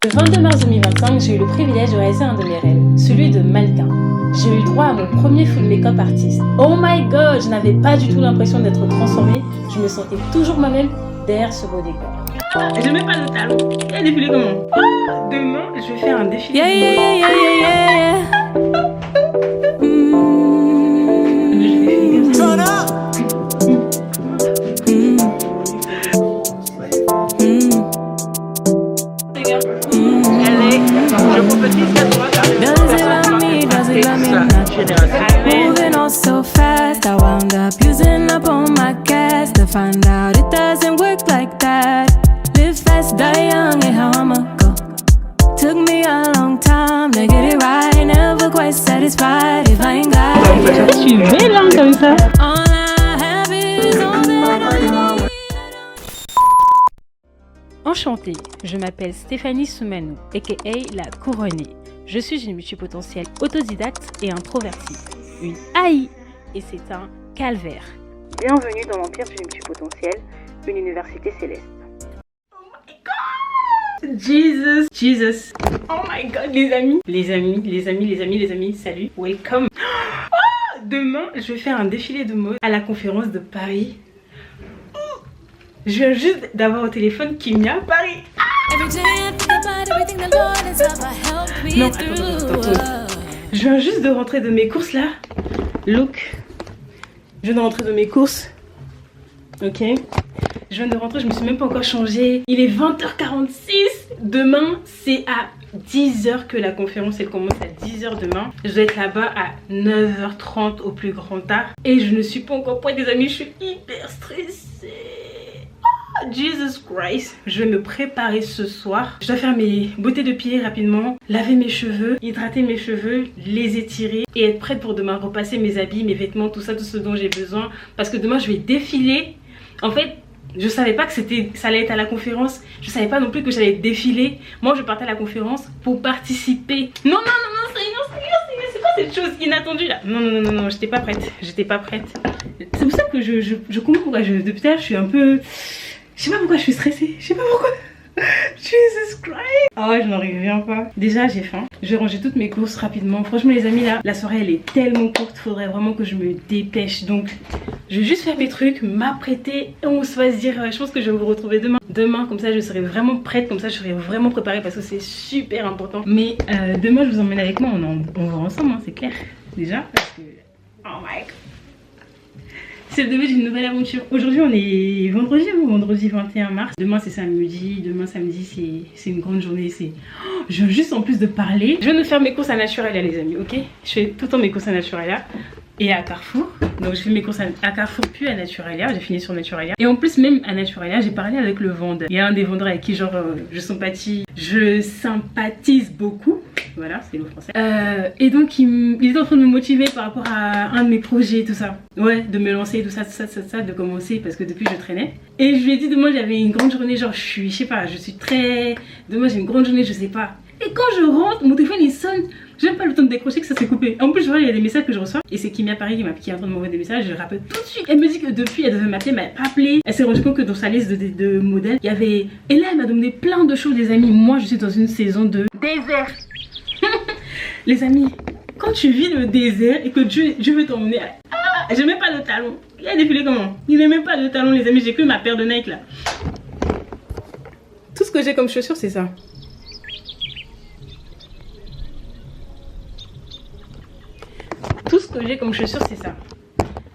Le 22 mars 2025, j'ai eu le privilège de réaliser un de mes rêves, celui de mannequin. J'ai eu droit à mon premier full make-up artiste. Oh my god, je n'avais pas du tout l'impression d'être transformée. Je me sentais toujours moi-même derrière ce beau décor. Je mets pas de talons. Il y a un défilé comment? Demain, je vais faire un défilé. Moving on so fast, I wound up using up all my gas to find out it doesn't work like that. Live fast, die young, and how I'ma go. Took me a long time to get it right, never quite satisfied if I ain't got it. Tu es belle hein, comme ça. All I have is all that I need. Enchantée, je m'appelle Stéphanie Soumanou, aka la couronnée. Je suis une multipotentielle autodidacte et introvertie, une AI, et c'est un calvaire. Bienvenue dans l'empire du multipotentiel, une université céleste. Oh my god! Jesus! Oh my god, les amis, salut, welcome! Oh, demain, je vais faire un défilé de mode à la conférence de Paris. Je viens juste d'avoir au téléphone Kimia Paris. Non, attends. Je viens juste de rentrer de mes courses là. Look. Je viens de rentrer de mes courses. Ok. Je viens de rentrer, je me suis même pas encore changée. Il est 20h46. Demain, c'est à 10h que la conférence elle commence à 10h demain. Je dois être là-bas à 9h30 au plus grand tard. Et je ne suis pas encore prête, des amis. Je suis hyper stressée. Jesus Christ, je vais me préparer ce soir. Je dois faire mes beautés de pied rapidement, laver mes cheveux, hydrater mes cheveux, les étirer et être prête pour demain, repasser mes habits, mes vêtements, tout ça, tout ce dont j'ai besoin. Parce que demain je vais défiler. En fait, je savais pas que ça allait être à la conférence. Je savais pas non plus que j'allais défiler. Moi je partais à la conférence pour participer. Non, c'est quoi cette chose inattendue là? Non, j'étais pas prête. C'est pour ça que je comprends pourquoi depuis tout à l'heure je suis un peu... Je sais pas pourquoi je suis stressée, je sais pas pourquoi. Jesus Christ. Ah ouais, je n'en reviens pas. Déjà j'ai faim, je vais ranger toutes mes courses rapidement. Franchement les amis là, la soirée elle est tellement courte, faudrait vraiment que je me dépêche. Donc je vais juste faire mes trucs, m'apprêter et on se va se dire, je pense que je vais vous retrouver demain. Demain comme ça je serai vraiment prête, comme ça je serai vraiment préparée parce que c'est super important. Mais demain je vous emmène avec moi, on va ensemble hein, c'est clair. Déjà parce que, oh my god. C'est le début d'une nouvelle aventure. Aujourd'hui on est vendredi 21 mars. Demain c'est samedi. Demain samedi c'est une grande journée. Je viens juste en plus de parler. Je viens de faire mes courses à Naturalia les amis, ok. Je fais tout le temps mes courses à Naturalia et à Carrefour. Donc je fais mes courses à Carrefour puis à Naturalia. J'ai fini sur Naturalia. Et en plus même à Naturalia j'ai parlé avec le vendeur. Il y a un des vendeurs avec qui genre je sympathise beaucoup. Voilà, c'est le français. Et donc il est en train de me motiver par rapport à un de mes projets, tout ça. Ouais, de me lancer, tout ça, de commencer parce que depuis je traînais. Et je lui ai dit demain j'avais une grande journée, genre demain j'ai une grande journée, je sais pas. Et quand je rentre, mon téléphone il sonne, j'ai même pas le temps de décrocher que ça s'est coupé. En plus je vois il y a des messages que je reçois et c'est Kimia Paris qui est en train de m'envoyer des messages, je le rappelle tout de suite. Elle me dit que depuis elle devait m'appeler, mais elle m'a pas appelé. Elle s'est rendue compte que dans sa liste de modèles, il y avait... Et là elle m'a donné plein de choses les amis. Moi je suis dans une saison de désert. Les amis, quand tu vis le désert et que Dieu veut t'emmener à... Ah, j'ai même pas de talons. Il a défilé comment? Il n'a même pas de talons les amis, j'ai que ma paire de Nike là. Tout ce que j'ai comme chaussures c'est ça. Tout ce que j'ai comme chaussures c'est ça.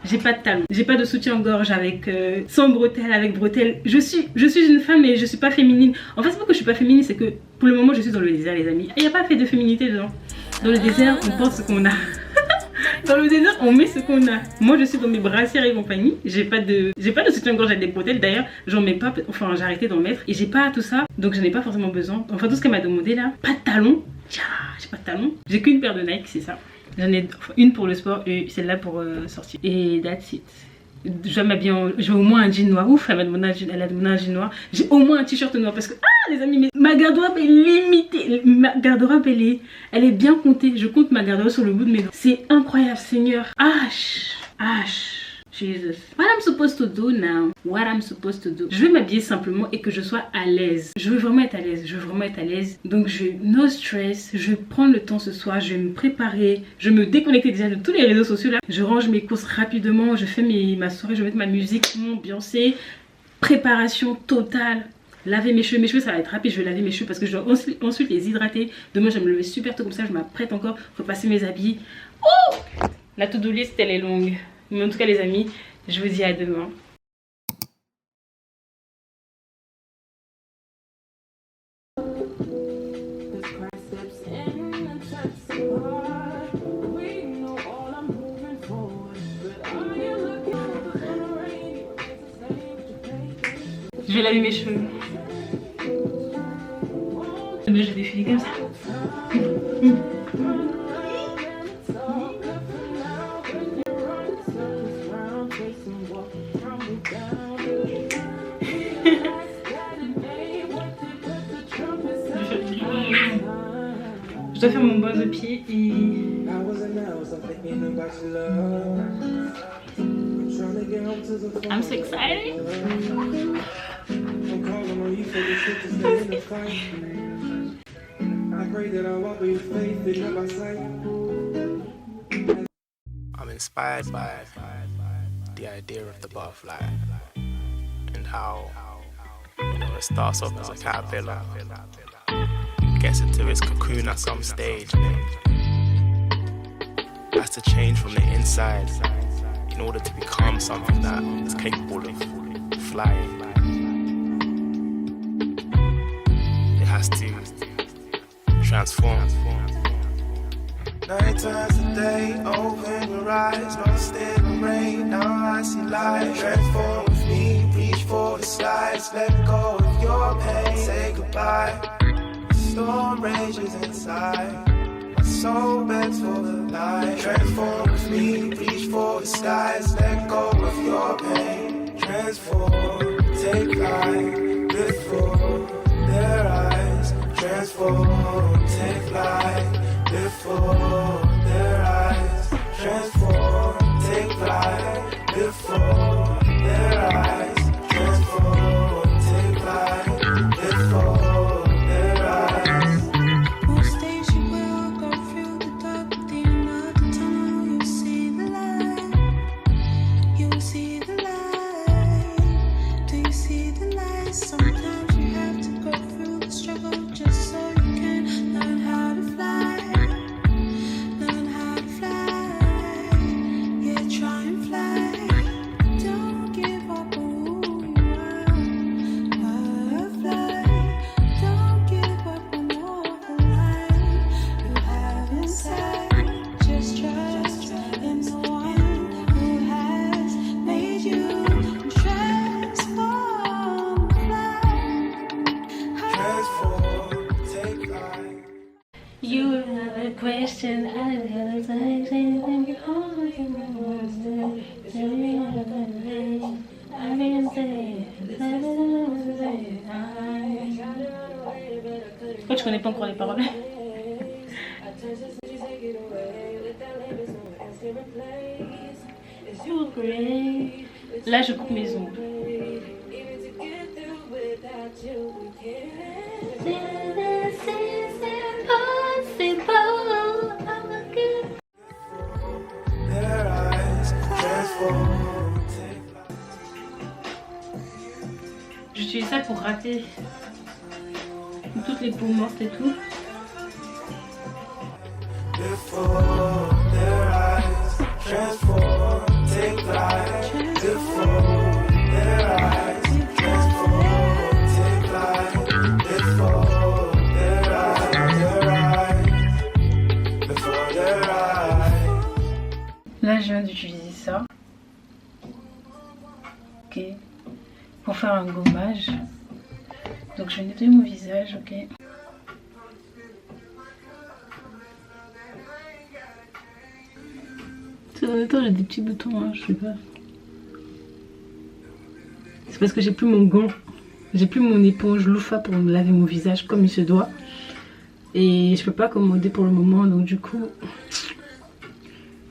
J'ai pas de talons, j'ai pas de soutien-gorge avec sans bretelles, avec bretelles. Je suis une femme mais je suis pas féminine. En fait c'est pas que je suis pas féminine, c'est que pour le moment je suis dans le désert les amis. Il n'y a pas fait de féminité dedans. Dans le désert on pense ce qu'on a. Dans le désert on met ce qu'on a. Moi je suis dans mes brassières et compagnie. J'ai pas de soutien-gorge avec des bretelles d'ailleurs. J'en mets pas, enfin j'ai arrêté d'en mettre. Et j'ai pas tout ça, donc j'en ai pas forcément besoin. Enfin tout ce qu'elle m'a demandé là, pas de talons. J'ai pas de talons. J'ai qu'une paire de Nike, c'est ça. J'en ai une pour le sport et celle-là pour sortir. Et that's it. Je vais m'habiller j'ai au moins un jean noir. Ouf, elle a demandé un jean noir. J'ai au moins un t-shirt noir parce que, les amis, mais ma garde-robe est limitée. Ma garde-robe, elle est bien comptée. Je compte ma garde-robe sur le bout de mes doigts. C'est incroyable, Seigneur. Jesus. What I'm supposed to do now? What I'm supposed to do? Je veux m'habiller simplement et que je sois à l'aise. Je veux vraiment être à l'aise. Je veux vraiment être à l'aise. Donc no stress. Je vais prendre le temps ce soir. Je vais me préparer. Je vais me déconnecter déjà de tous les réseaux sociaux là. Je range mes courses rapidement. Je fais ma soirée. Je vais mettre ma musique, mon Beyoncé. Préparation totale. Laver mes cheveux ça va être rapide, je vais laver mes cheveux parce que je dois ensuite les hydrater. Demain je vais me lever super tôt comme ça, je m'apprête encore, repasser mes habits. Oh, la to-do list elle est longue. Mais en tout cas les amis, je vous dis à demain. Je vais laver mes cheveux. Mais j'ai défilé comme ça. Je dois faire mon bain de pied et... I'm so excited. I'm inspired by the idea of the butterfly and how, you know, it starts off as a caterpillar, gets into its cocoon at some stage, and then has to change from the inside in order to become something that is capable of flying. It has to transform. Night turns to day, open your eyes, lost in the rain, now I see light. Transform with me, reach for the skies, let go of your pain, say goodbye. The storm rages inside, my soul begs for the light. Transform with me, reach for the skies, let go of your pain. Transform, take flight, before their eyes. Transform, take flight. Before their eyes, transform, take flight. Before their eyes, transform, take flight. Before their eyes. Most days you will go through the dark, at the end of the tunnel you'll see the light. You'll see the light. Do you see the light? Sometimes you have to go through the struggle just so you can learn how to fly. You have a question, I have a question, and you always Pourquoi tu connais pas encore les paroles? Là je coupe mes ongles. J'utilise ça pour rater toutes les peaux mortes et tout. Là je viens d'utiliser ça. Ok. Pour faire un gommage. Donc je vais nettoyer mon visage, ok. Attends, j'ai des petits boutons, hein, je sais pas. C'est parce que j'ai plus mon gant. J'ai plus mon éponge loufa pour me laver mon visage comme il se doit. Et je peux pas commoder pour le moment, donc du coup,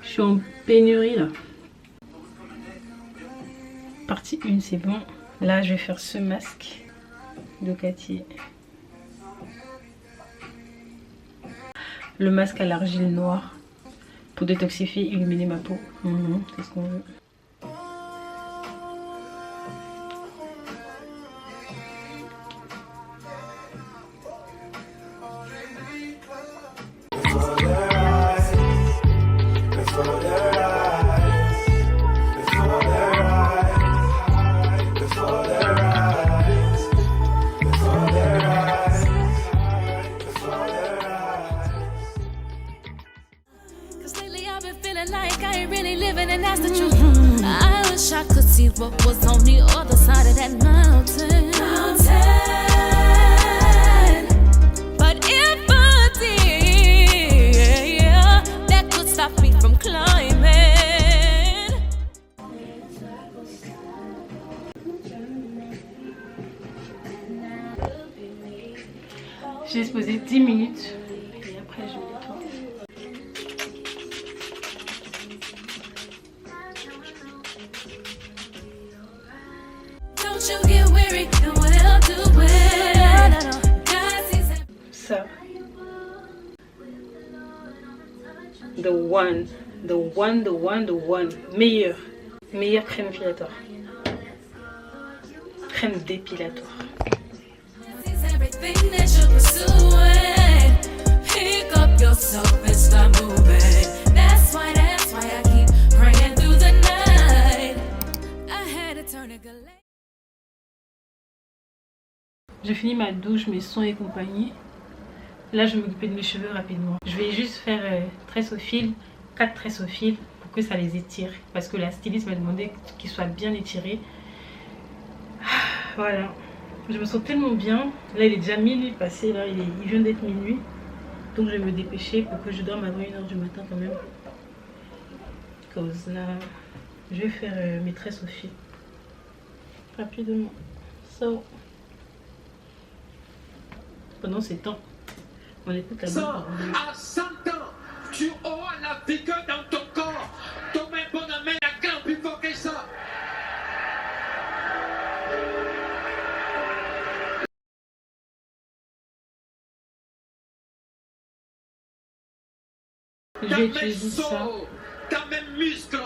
je suis en pénurie là. Partie 1, c'est bon. Là, je vais faire ce masque de Cathy. Le masque à l'argile noire pour détoxifier et illuminer ma peau. C'est ce qu'on veut. I could see what was on the other side of that mountain. But if I did, that could stop me from climbing. J'ai exposé 10 minutes et après je nettoie. Ça, the one, meilleure crème épilatoire, crème dépilatoire. Pick up yourself and start moving. That's why I keep praying through the night. I had to turn a galette. J'ai fini ma douche, mes soins et compagnie. Là, je vais m'occuper de mes cheveux rapidement. Je vais juste faire tresse au fil, 4 tresses au fil pour que ça les étire. Parce que la styliste m'a demandé qu'ils soient bien étirés. Voilà. Je me sens tellement bien. Là, il est déjà minuit passé. Là, il vient d'être minuit. Donc, je vais me dépêcher pour que je dorme avant 1h du matin quand même. Cause là, je vais faire mes tresses au fil. Rapidement. So. Pendant ces temps, on écoute la musique. À 100 ans, tu auras la vigueur dans ton corps. Ton main bonne main la gamme plus fort que ça. Je vais utiliser ça. Dans mes muscles,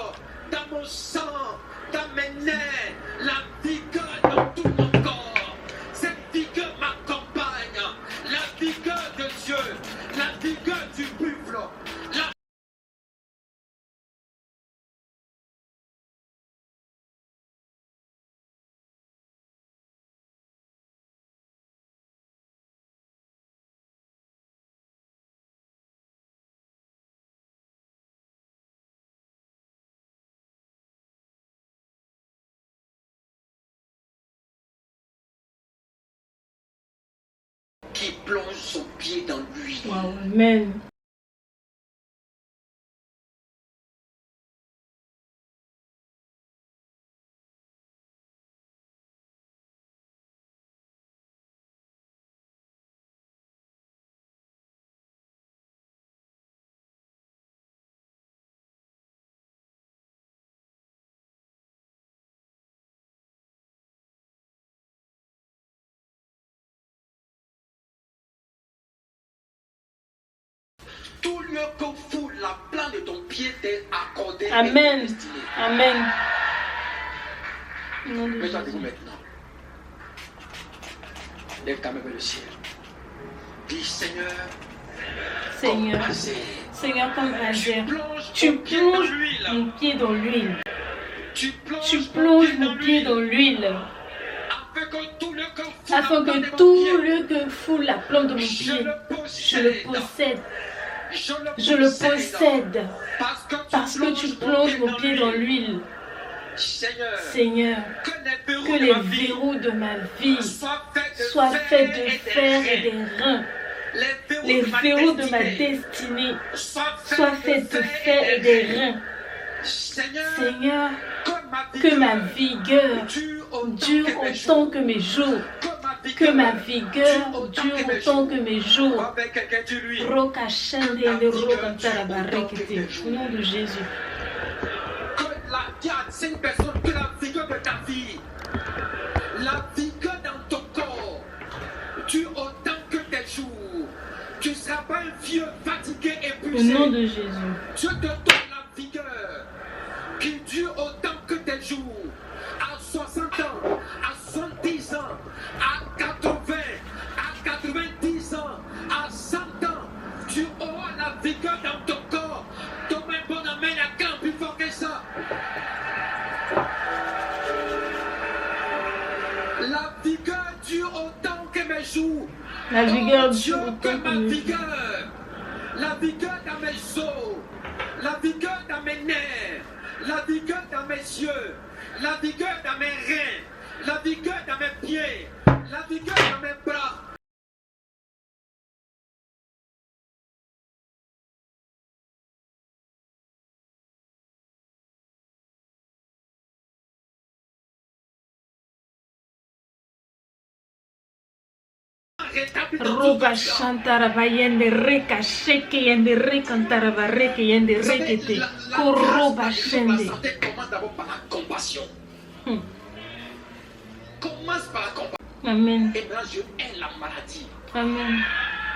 dans mon sang, dans mes nerfs, la vigueur dans tout mon corps. Cette vigueur m'accompagne. La vigueur de Dieu, la vigueur du buffle. Qui plonge son pied dans l'huile. Wow, amen. Tout lieu que foule la plante de ton pied t'est accordé. Amen. Amen. Nom de Mets-toi Jésus. debout maintenant. Lève ta main vers le ciel. Dis Seigneur, Seigneur, comme Azé, Seigneur, comme Azère, tu tu plonges plonges mon pied dans l'huile. Tu plonges mon pied dans l'huile. Afin que tout lieu que foule la plante de mon pied, je le possède. Je le possède. Parce que tu plonges mon pied dans l'huile. Seigneur, que les verrous de ma vie soient faits de fer et des reins. Les verrous de ma destinée soient faits de fer et des reins. Seigneur, que ma vigueur dure autant que mes jours. Que ma vigueur dure autant que mes jours. Au nom de Jésus. C'est une personne que la vigueur de ta vie Tu ne seras pas un vieux fatigué Au épuisé. nom de Jésus. Dieu te donne la vigueur qui dure autant que tes jours. À 60 ans, à 70 ans, à 80, à 90 ans, à 100 ans, tu auras la vigueur dans ton corps. Ton main bonne amène la camp plus fort que ça. La vigueur dure autant que mes jours. La vigueur Dieu dure que autant que ma mes jours. vigueur. La vigueur dans mes os. La vigueur dans mes nerfs. La vigueur dans mes yeux. La vigueur dans mes reins. La vigueur dans mes pieds. La vigueur dans mes bras. Roba shantara bayende reka sheke yende rekantara bareke yende rekete. Koroba shende. La santé commence d'abord par la compassion. Commence par la compassion. Amen. Et maintenant, je hais la maladie. Amen.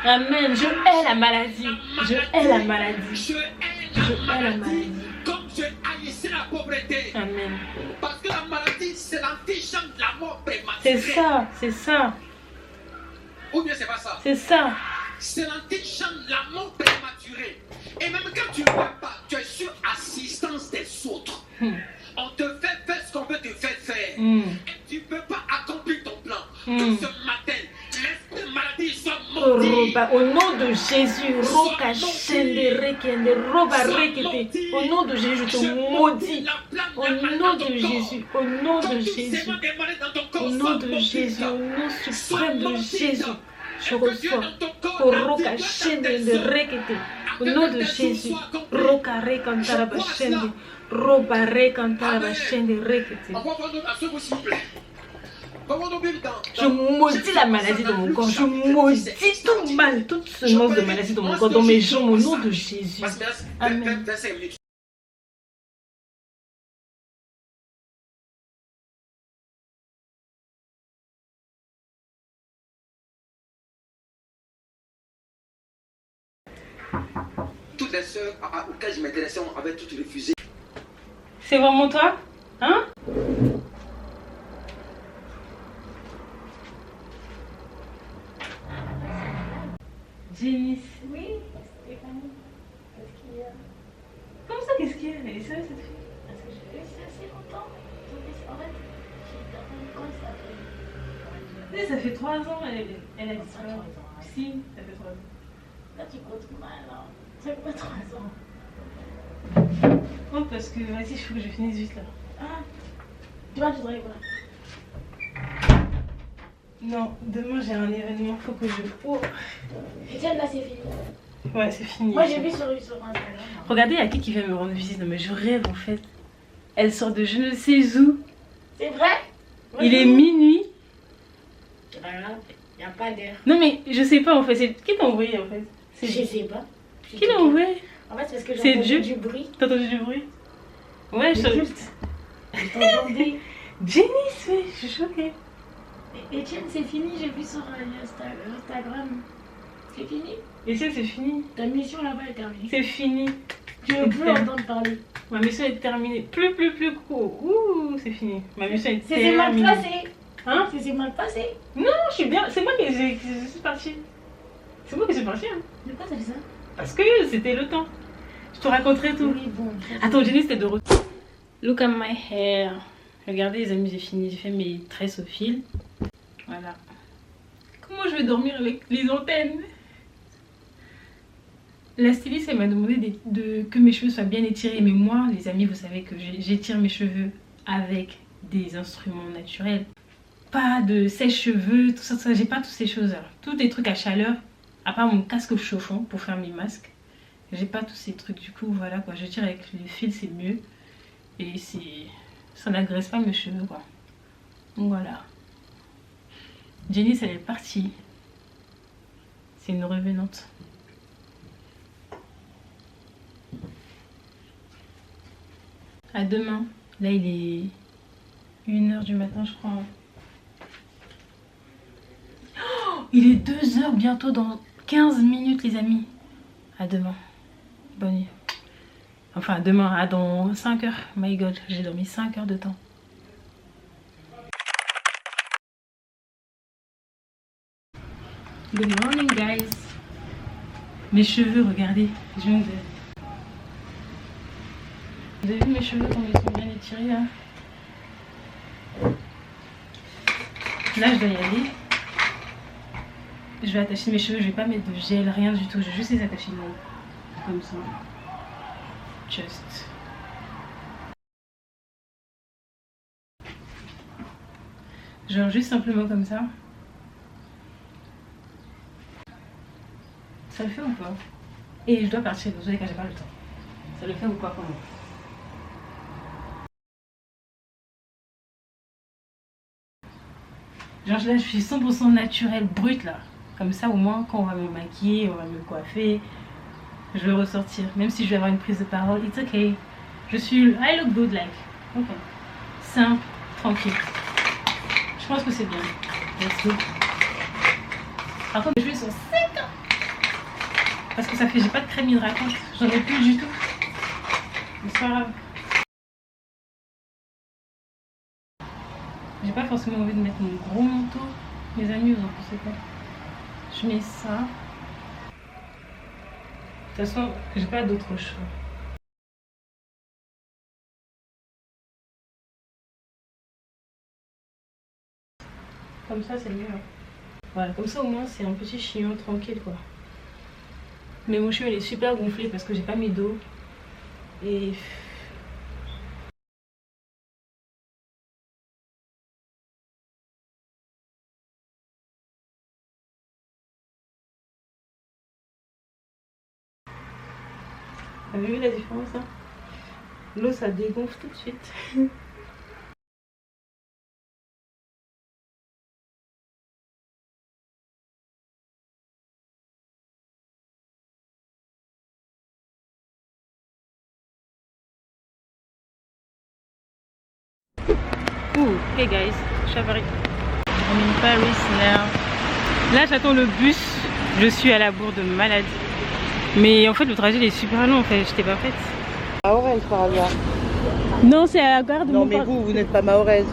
Amen. Je hais la maladie. Je hais la maladie. Je hais Je la hais la maladie. maladie. Comme je haïssais la pauvreté. Amen. Parce que la maladie, c'est l'antichambre de la mort prématurée. C'est ça. C'est ça. Ou bien c'est pas ça. C'est ça. C'est l'antichambre de la mort prématurée. Et même quand tu ne vois pas, tu es sur assistance des autres. On te fait faire ce qu'on veut te faire faire. Et tu ne peux pas accomplir ton plan. Que ce matin, laisse tes maladies soient maudites. Roba, au nom de Jésus, roka shende rekende roba rekete. Au nom de Jésus, je te maudis. Au nom de Jésus, au nom de Jésus, au nom de Jésus, au nom suprême de Jésus, je reçois. Roka shende rekete. Au nom de Jésus, roka rekantara bashende, roba rekantara bashende rekete. On va voir notre assaut, s'il vous plaît. Je maudis la maladie dans mon corps. Je maudis tout mal, toute semence de maladie dans mon corps, dans mes jambes, au nom de Jésus. Amen. Toutes les sœurs auxquelles je m'intéressais avaient toutes refusé. C'est vraiment toi? Hein? Janice. Oui, Stéphanie, qu'est-ce qu'il y a? Comment ça, qu'est-ce qu'il y a? Elle est sérieuse cette fille? Parce que je l'ai laissé assez longtemps. En fait, j'étais en train de quand ça fait. Oui, ça fait 3 ans, elle a disparu. Si, ça fait 3 ans. Là, tu comptes mal, hein. Ça fait pas 3 ans. Non, parce que, vas-y, il faut que je finisse juste là. Ah, tu vas, tu travailles quoi? Non, demain j'ai un événement, faut que je... Oh. Et tiens, là, c'est fini. Ouais, c'est fini. Moi, j'ai vu sur Instagram. Regardez, il y a qui vient me rendre visite. Non, mais je rêve en fait. Elle sort de je ne sais où. C'est vrai? Il est minuit. C'est pas grave, y a pas d'air. Non, mais je sais pas en fait. C'est qui t'a envoyé en fait? Je sais pas. Qui l'a envoyé? En fait, c'est parce que C'est j'ai Dieu. entendu du bruit. T'as entendu du bruit? Ouais, je Juste. J'entendais. Janice, ouais, je suis choquée. Etienne, c'est fini, j'ai vu sur Instagram. C'est fini. Et c'est fini. Ta mission là-bas est terminée. C'est fini. Tu veux plus entendre parler. Ma mission est terminée. Plus court. Ouh, c'est fini. Ma mission est C'est mal terminée. passé. Hein? C'est mal passé. Non, je suis bien. C'est moi qui suis partie. C'est moi qui suis partie. Hein. De quoi t'as fait ça? Parce que c'était le temps. Je te raconterai tout. Oui, bon. Attends, Jenny, c'était de retour. Look at my hair. Regardez les amis, j'ai fini. J'ai fait mes tresses au fil. Voilà. Comment je vais dormir avec les antennes? La styliste, elle m'a demandé que mes cheveux soient bien étirés. Mais moi, les amis, vous savez que j'étire mes cheveux avec des instruments naturels. Pas de sèche-cheveux, tout ça. J'ai pas toutes ces choses-là. Tous des trucs à chaleur, à part mon casque chauffant pour faire mes masques. J'ai pas tous ces trucs. Du coup, voilà quoi. Je tire avec le fil, c'est mieux. Et ça n'agresse pas mes cheveux, quoi. Donc voilà. Jenny, elle est partie. C'est une revenante. À demain. Là, il est 1h du matin, je crois. Oh, il est 2h bientôt dans 15 minutes les amis. À demain. Bonne nuit. Enfin demain, dans 5 heures. My god, j'ai dormi 5 heures de temps. Good morning guys. Mes cheveux, regardez. Je viens de... Vous avez vu mes cheveux comme ils sont bien étirés là? Là je dois y aller. Je vais attacher mes cheveux, je vais pas mettre de gel, rien du tout. Je vais juste les attacher là. Comme ça. Just. Genre juste simplement comme ça. Ça le fait ou pas? Et je dois partir, désolé car j'ai pas le temps. Ça le fait ou pas pour moi? Genre là je suis 100% naturelle, brute là. Comme ça au moins quand on va me maquiller, on va me coiffer, je vais ressortir. Même si je vais avoir une prise de parole, it's okay. Je suis, I look good like. Ok. Simple, tranquille. Je pense que c'est bien. Let's go. Par contre mes cheveux sont secs. Parce que ça fait, j'ai pas de crème hydratante. J'en ai plus du tout. Mais c'est pas grave. J'ai pas forcément envie de mettre mon gros manteau. Mes amis, vous en pensez quoi? Je mets ça. De toute façon, j'ai pas d'autre choix. Comme ça, c'est mieux. Hein. Voilà, comme ça au moins, c'est un petit chignon tranquille quoi. Mais mon cheveu il est super gonflé parce que j'ai pas mis d'eau. Et... Vous avez vu la différence hein? L'eau ça dégonfle tout de suite. Hey guys, je suis à Paris. I'm in Paris now. Là j'attends le bus. Je suis à la bourre de malade. Mais en fait le trajet il est super long en fait, j'étais pas prête. Mahoraise par hasard? Non, c'est à la gare de Non, Montparnasse. mais vous n'êtes pas mahoraise.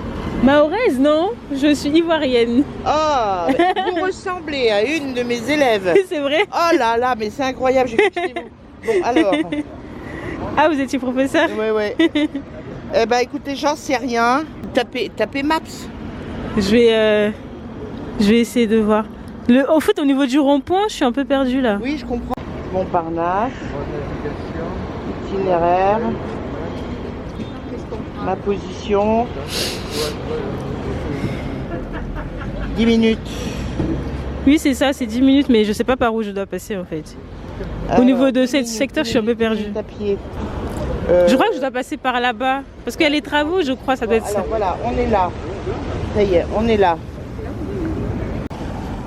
Mahoraise, non, je suis ivoirienne. Ah, vous ressemblez à une de mes élèves. C'est vrai? Oh là là, mais c'est incroyable, j'ai cru que c'était vous. Bon, alors. Ah, vous étiez professeur? Ouais, ouais. Eh ben, écoutez, j'en sais rien. Tapez Maps. Je vais essayer de voir. En fait, au niveau du rond-point, je suis un peu perdue là. Oui, je comprends. Montparnasse. Itinéraire. Ma position. 10 minutes. Oui, c'est ça, c'est 10 minutes, mais je sais pas par où je dois passer en fait. Au niveau de ce secteur, je suis un peu perdue. Je crois que je dois passer par là-bas. Parce qu'il y a les travaux, je crois, ça doit être ça. Alors voilà, on est là. Ça y est, on est là.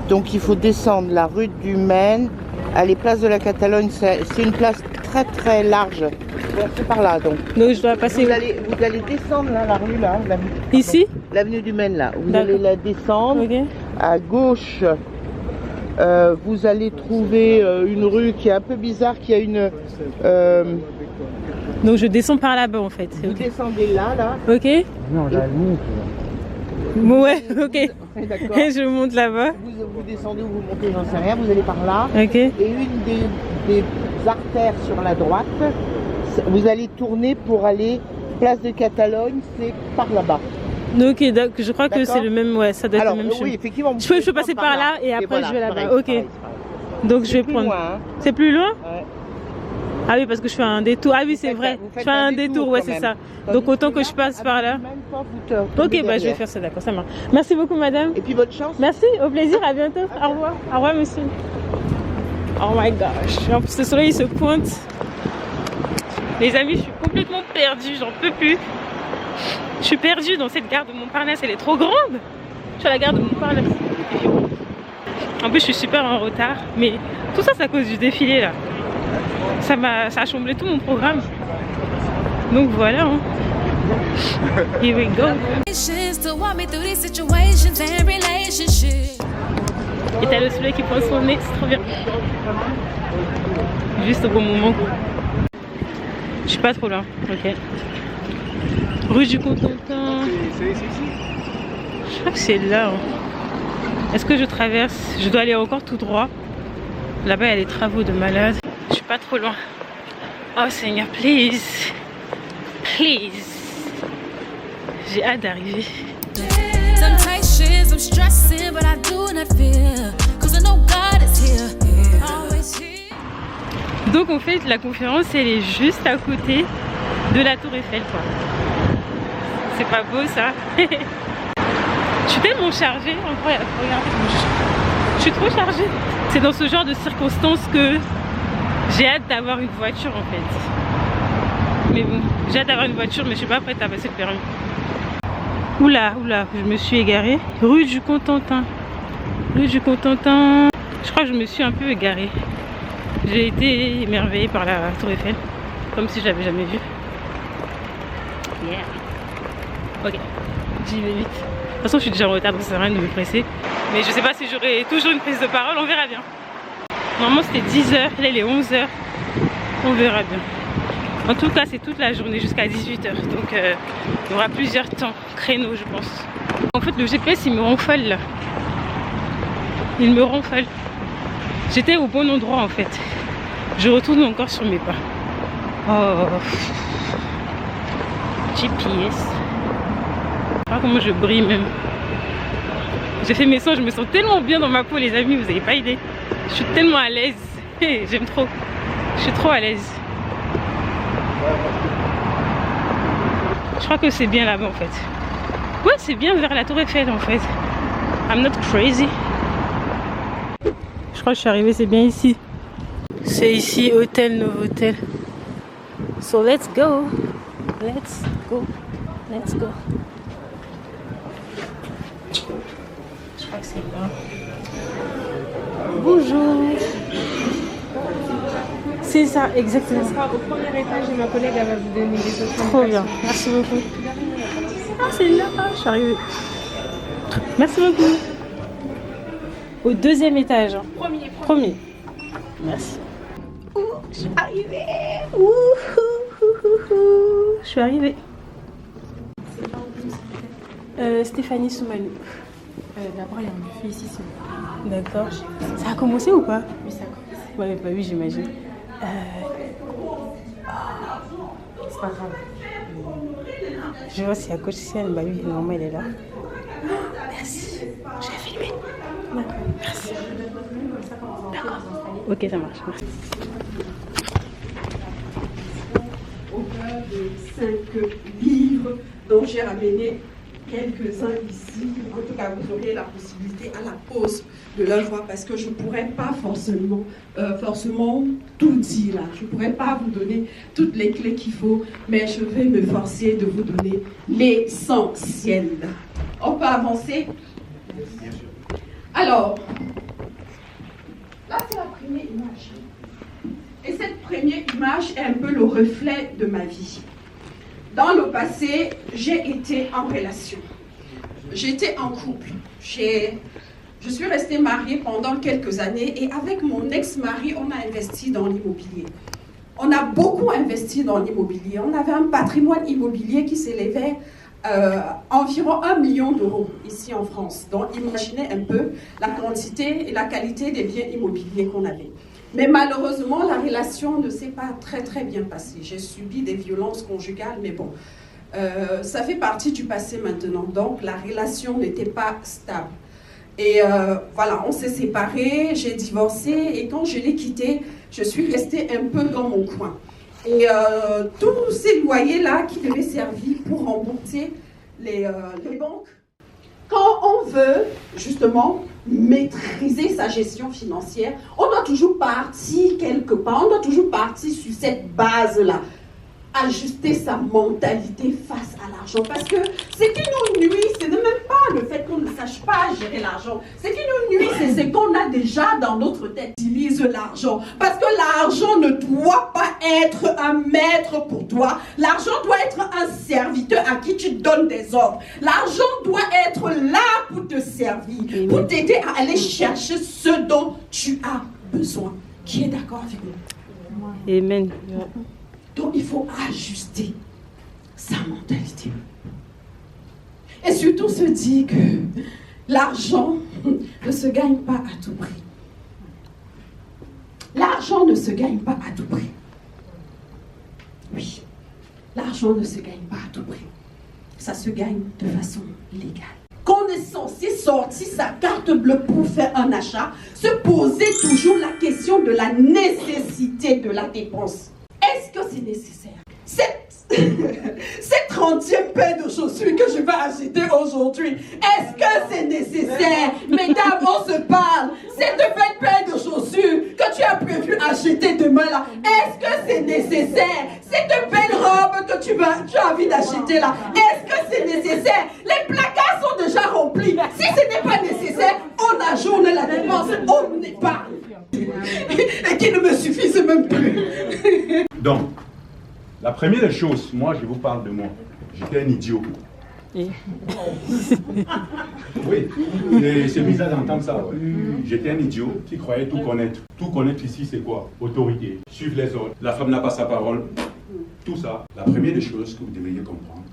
Donc il faut descendre la rue du Maine. Allez, place de la Catalogne, c'est une place très très large. Bon, c'est par là donc. Donc je dois passer. Vous allez descendre là, la rue là. Ici? L'avenue du Maine là. Vous allez la descendre. Okay. À gauche, vous allez trouver une rue qui est un peu bizarre, qui a une... Donc je descends par là-bas en fait. Vous Okay. descendez là. Ok. Non, là, Bon, ouais, ok. D'accord. Je monte là-bas. Vous descendez ou vous montez, j'en sais rien, vous allez par là. Ok. Et une des artères sur la droite, vous allez tourner pour aller place de Catalogne, c'est par là-bas. Ok, je crois que c'est le même, ouais, ça doit être Alors, le même chemin. oui, effectivement. Je peux passer par là et après voilà, je vais là-bas. pareil, Ok. pareil. Donc je vais prendre. Loin, hein. C'est plus loin? Ouais. Ah oui, parce que je fais un détour. Ah oui, c'est vrai. Je fais un détour, ouais, c'est ça. Donc autant que je passe par là. Ok, bah je vais faire ça, d'accord, ça marche. Merci beaucoup, madame. Et puis bonne chance. Merci, au plaisir, à bientôt. Au revoir. Au revoir, monsieur. Oh my gosh. En plus, le soleil se pointe. Les amis, je suis complètement perdue, j'en peux plus. Je suis perdue dans cette gare de Montparnasse, elle est trop grande. Je suis à la gare de Montparnasse. En plus, je suis super en retard, mais tout ça, c'est à cause du défilé là. Ça a chamboulé tout mon programme. Donc voilà. Hein. Here we go. To walk me through these situations and relationships. Et t'as le soleil qui prend son nez, c'est trop bien. Juste au bon moment. Je suis pas trop loin, ok. Rue du Cotentin. Je crois que c'est là. Hein. Est-ce que je traverse? Je dois aller encore tout droit. Là-bas, il y a des travaux de malade. Je suis pas trop loin. Oh Seigneur, please. Please. J'ai hâte d'arriver. Donc en fait, la conférence, elle est juste à côté de la Tour Eiffel, quoi. C'est pas beau, ça? Je suis tellement chargée, incroyable. Regardez, je suis trop chargée. C'est dans ce genre de circonstances que j'ai hâte d'avoir une voiture, en fait. Mais bon, j'ai hâte d'avoir une voiture, mais je suis pas prête à passer le permis. Oula, oula, je me suis égarée. Rue du Cotentin. Rue du Cotentin. Je crois que je me suis un peu égarée. J'ai été émerveillée par la Tour Eiffel, comme si je l'avais jamais vue. Yeah. Ok, j'y vais vite. De toute façon, je suis déjà en retard, donc ça sert à rien de me presser. Mais je sais pas si j'aurai toujours une prise de parole, on verra bien. Normalement, c'était 10h, là il est 11h. On verra bien. En tout cas, c'est toute la journée jusqu'à 18h. Donc, il y aura plusieurs temps, créneaux, je pense. En fait, le GPS, il me rend folle là. Il me rend folle. J'étais au bon endroit en fait. Je retourne encore sur mes pas. Oh. GPS. Ah, comment je brille même. J'ai fait mes sons, je me sens tellement bien dans ma peau les amis, vous n'avez pas idée. Je suis tellement à l'aise. J'aime trop. Je suis trop à l'aise. Je crois que c'est bien là-bas en fait. Ouais, c'est bien vers la Tour Eiffel en fait. I'm not crazy. Je crois que je suis arrivée, c'est bien ici. C'est ici, Hôtel Novotel. So let's go. Let's go. Let's go. Je crois que c'est là. Bonjour. C'est ça, exactement. Ce sera au premier étage et ma collègue elle va vous donner les autres. Trop bien, merci beaucoup. Ah, c'est là, je suis arrivée. Merci beaucoup. Au deuxième étage. Premier. Merci. Ouh, je suis arrivée. Je suis arrivée. Stéphanie Soumanou. D'abord, il y a un buffet ici. D'accord. Ça a commencé ou pas? Oui, ça a commencé. Ouais, bah oui, j'imagine. C'est pas grave. Je vois s'il y a coach Ciel. Bah oui, normalement, elle est là. Merci. Je vais filmer. D'accord. Merci. D'accord. Ok, ça marche. Merci. Aucun de 5 livres dont j'ai ramené quelques-uns ici. En tout cas, vous aurez la possibilité à la pause de leur voir parce que je ne pourrais pas forcément tout dire là. Je ne pourrais pas vous donner toutes les clés qu'il faut, mais je vais me forcer de vous donner l'essentiel. On peut avancer? Alors, là c'est la première image. Et cette première image est un peu le reflet de ma vie. Dans le passé, j'ai été en relation. J'étais en couple. Je suis restée mariée pendant quelques années et avec mon ex-mari, on a investi dans l'immobilier. On a beaucoup investi dans l'immobilier. On avait un patrimoine immobilier qui s'élevait environ 1 million d'euros ici en France. Donc imaginez un peu la quantité et la qualité des biens immobiliers qu'on avait. Mais malheureusement, la relation ne s'est pas très très bien passée. J'ai subi des violences conjugales, mais bon, ça fait partie du passé maintenant. Donc la relation n'était pas stable. Et voilà, on s'est séparés, j'ai divorcé et quand je l'ai quitté, je suis restée un peu dans mon coin. Et tous ces loyers-là qui devaient servir pour rembourser les banques. Quand on veut justement maîtriser sa gestion financière, on doit toujours partir quelque part, on doit toujours partir sur cette base-là. ajuster sa mentalité face à l'argent. Parce que ce qui nous nuit, ce n'est même pas le fait qu'on ne sache pas gérer l'argent. Ce qui nous nuit, c'est ce qu'on a déjà dans notre tête. Utilise l'argent. Parce que l'argent ne doit pas être un maître pour toi. L'argent doit être un serviteur à qui tu donnes des ordres. L'argent doit être là pour te servir, pour t'aider à aller chercher ce dont tu as besoin. Qui est d'accord avec nous? Amen. Donc il faut ajuster sa mentalité. Et surtout se dire que l'argent ne se gagne pas à tout prix. L'argent ne se gagne pas à tout prix. Oui, l'argent ne se gagne pas à tout prix. Ça se gagne de façon légale. Qu'on est censé sortir sa carte bleue pour faire un achat, se poser toujours la question de la nécessité de la dépense. Est-ce que c'est nécessaire? Cette 30e paire de chaussures que je vais acheter aujourd'hui, est-ce que c'est nécessaire? Mesdames, on se parle. Cette belle paire de chaussures que tu as prévu acheter demain là, est-ce que c'est nécessaire? Cette belle robe que tu as envie d'acheter là, est-ce que c'est nécessaire? Les placards sont déjà remplis. Si ce n'est pas nécessaire, on ajourne la dépense, on n'est pas. Et qui ne me suffise même plus. Donc, la première chose, moi je vous parle de moi. J'étais un idiot. Oui, c'est bizarre d'entendre ça. Ouais. J'étais un idiot qui croyait tout connaître. Tout connaître ici, c'est quoi? Autorité, suivre les ordres. La femme n'a pas sa parole. Tout ça. La première des choses que vous devriez comprendre,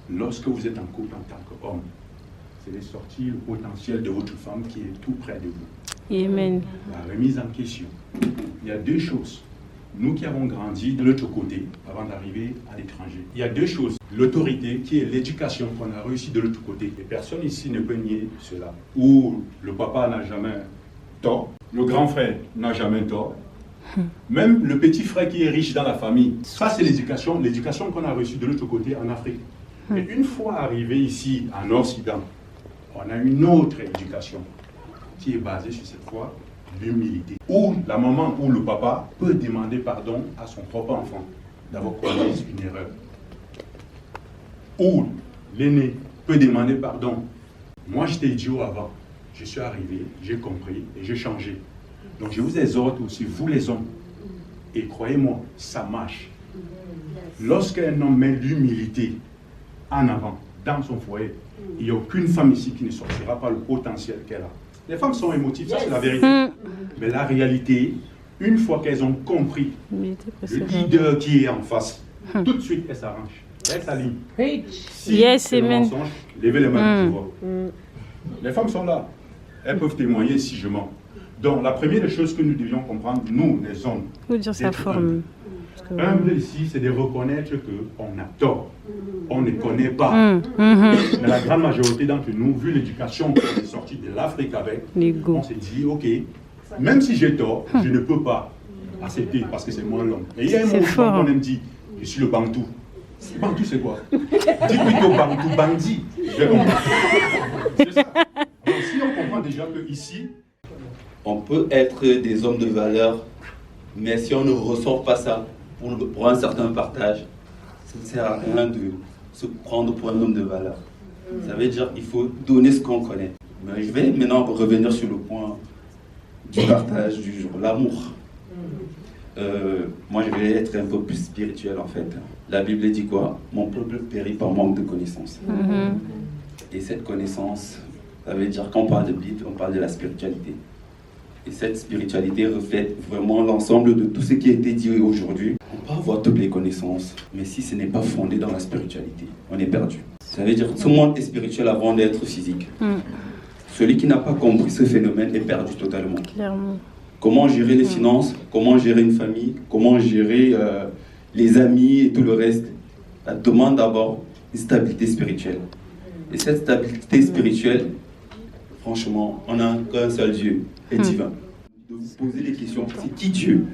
lorsque vous êtes en couple en tant qu'homme, c'est de sortir le potentiel de votre femme qui est tout près de vous. Amen. La remise en question. Il y a deux choses. Nous qui avons grandi de l'autre côté, avant d'arriver à l'étranger, il y a deux choses. L'autorité, qui est l'éducation qu'on a réussi de l'autre côté. Et personne ici ne peut nier cela. Où le papa n'a jamais tort, le grand frère n'a jamais tort, même le petit frère qui est riche dans la famille. Ça, c'est l'éducation qu'on a reçue de l'autre côté en Afrique. Et une fois arrivé ici, en Occident, on a une autre éducation qui est basée sur cette fois l'humilité. Où la maman ou le papa peut demander pardon à son propre enfant d'avoir commis une erreur. Où l'aîné peut demander pardon. Moi, j'étais idiot avant. Je suis arrivé, j'ai compris et j'ai changé. Donc, je vous exhorte aussi, vous les hommes, et croyez-moi, ça marche. Lorsqu'un homme met l'humilité en avant dans son foyer, il n'y a aucune femme ici qui ne sortira pas le potentiel qu'elle a. Les femmes sont émotives, ça c'est la vérité. Mais la réalité, une fois qu'elles ont compris le leader qui est en face, tout de suite elles s'arrangent. Elles s'alignent. Si c'est le mensonge, levez les mains, tu vois. Les femmes sont là. Elles peuvent témoigner si je mens. Donc la première des choses que nous devions comprendre, nous les hommes, faut dire sa forme. Humble ici, c'est de reconnaître qu'on a tort. On ne connaît pas. Mais la grande majorité d'entre nous, vu l'éducation qu'on est sorti de l'Afrique avec, on s'est dit, ok, même si j'ai tort, je ne peux pas accepter parce que c'est moi l'homme. Et il y a un mot qu'on aime dire, je suis le bantou. Bantou, c'est quoi? Dites plutôt bantou, bandit. J'ai compris. C'est ça. Donc si on comprend déjà que ici, on peut être des hommes de valeur, mais si on ne ressort pas ça, pour un certain partage, ça ne sert à rien de se prendre pour un homme de valeur. Ça veut dire qu'il faut donner ce qu'on connaît. Mais je vais maintenant revenir sur le point du partage du jour, l'amour. Moi, je vais être un peu plus spirituel en fait. La Bible dit quoi? Mon peuple périt par manque de connaissance. Et cette connaissance, ça veut dire quand on parle de Bible, on parle de la spiritualité. Et cette spiritualité reflète vraiment l'ensemble de tout ce qui a été dit aujourd'hui. On peut avoir toutes les connaissances, mais si ce n'est pas fondé dans la spiritualité, on est perdu. Ça veut dire que tout le monde est spirituel avant d'être physique. Celui qui n'a pas compris ce phénomène est perdu totalement. Clairement. Comment gérer les finances, comment gérer une famille, comment gérer les amis et tout le reste. Ça demande d'abord une stabilité spirituelle. Et cette stabilité spirituelle, franchement, on n'a qu'un seul Dieu, et divin. De vous poser des questions, c'est qui Dieu?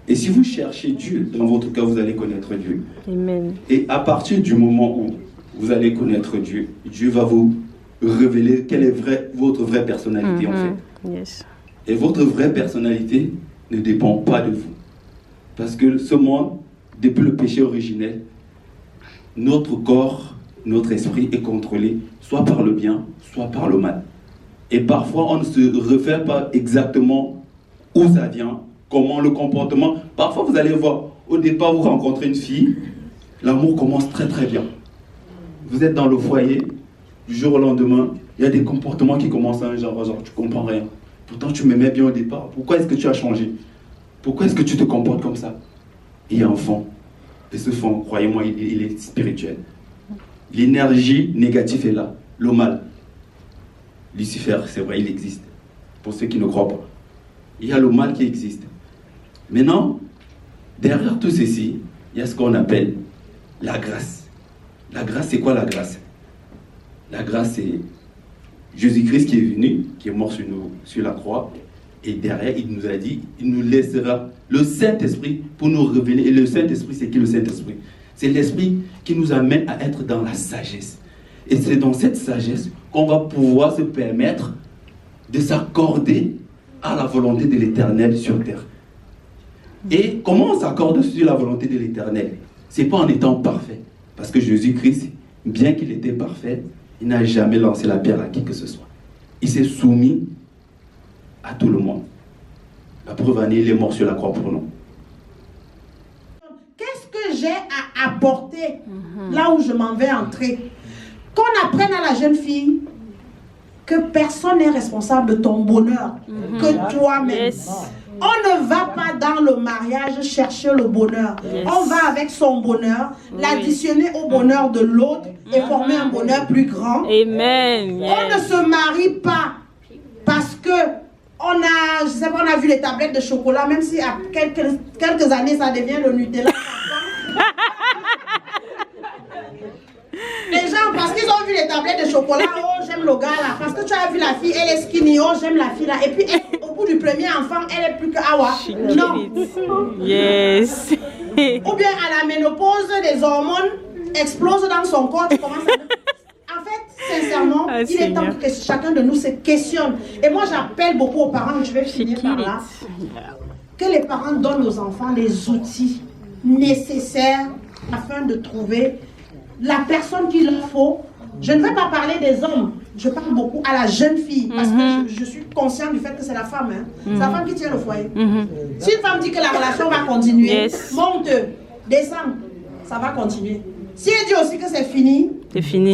Et si vous cherchez Dieu, dans votre cas, vous allez connaître Dieu. Amen. Et à partir du moment où vous allez connaître Dieu, Dieu va vous révéler quelle est votre vraie personnalité en fait. Yes. Et votre vraie personnalité ne dépend pas de vous. Parce que ce monde depuis le péché originel, notre corps, notre esprit est contrôlé soit par le bien, soit par le mal. Et parfois, on ne se réfère pas exactement où ça vient, comment le comportement. Parfois, vous allez voir, au départ, vous rencontrez une fille, l'amour commence très très bien. Vous êtes dans le foyer, du jour au lendemain, il y a des comportements qui commencent à un genre, tu comprends rien. Pourtant, tu m'aimais bien au départ. Pourquoi est-ce que tu as changé? Pourquoi est-ce que tu te comportes comme ça? Et il y a un fond. Et ce fond, croyez-moi, il est spirituel. L'énergie négative est là, le mal. Lucifer, c'est vrai, il existe. Pour ceux qui ne croient pas. Il y a le mal qui existe. Maintenant, derrière tout ceci, il y a ce qu'on appelle la grâce. La grâce, c'est quoi la grâce? La grâce, c'est Jésus-Christ qui est venu, qui est mort sur la croix. Et derrière, il nous a dit, il nous laissera le Saint-Esprit pour nous révéler. Et le Saint-Esprit, c'est qui le Saint-Esprit? C'est l'Esprit qui nous amène à être dans la sagesse. Et c'est dans cette sagesse qu'on va pouvoir se permettre de s'accorder à la volonté de l'Éternel sur terre. Et comment on s'accorde sur la volonté de l'Éternel? C'est pas en étant parfait. Parce que Jésus-Christ, bien qu'il était parfait, il n'a jamais lancé la pierre à qui que ce soit. Il s'est soumis à tout le monde. La preuve en est, il est mort sur la croix pour nous. Qu'est-ce que j'ai à apporter là où je m'en vais entrer? Qu'on apprenne à la jeune fille que personne n'est responsable de ton bonheur, que toi-même. Yes. On ne va pas dans le mariage chercher le bonheur. Yes. On va avec son bonheur, l'additionner au bonheur de l'autre et former un bonheur plus grand. Amen. Yes. On ne se marie pas parce que on a, je sais pas, on a vu les tablettes de chocolat, même si à quelques années ça devient le Nutella. Les gens, parce qu'ils ont vu les tablettes de chocolat, oh j'aime le gars là, parce que tu as vu la fille, elle est skinny, oh j'aime la fille là, et puis elle, au bout du premier enfant, elle est plus que Awa. Non. Yes. Ou bien à la ménopause, les hormones explosent dans son corps, tu commences à... En fait, sincèrement, il est temps que chacun de nous se questionne. Et moi j'appelle beaucoup aux parents, je vais finir par là, que les parents donnent aux enfants les outils nécessaires afin de trouver la personne qu'il leur faut. Je ne vais pas parler des hommes, je parle beaucoup à la jeune fille, parce que je suis consciente du fait que c'est la femme, hein. C'est la femme qui tient le foyer. Si une femme dit que la relation va continuer, monte, descend, ça va continuer. Si elle dit aussi que c'est fini,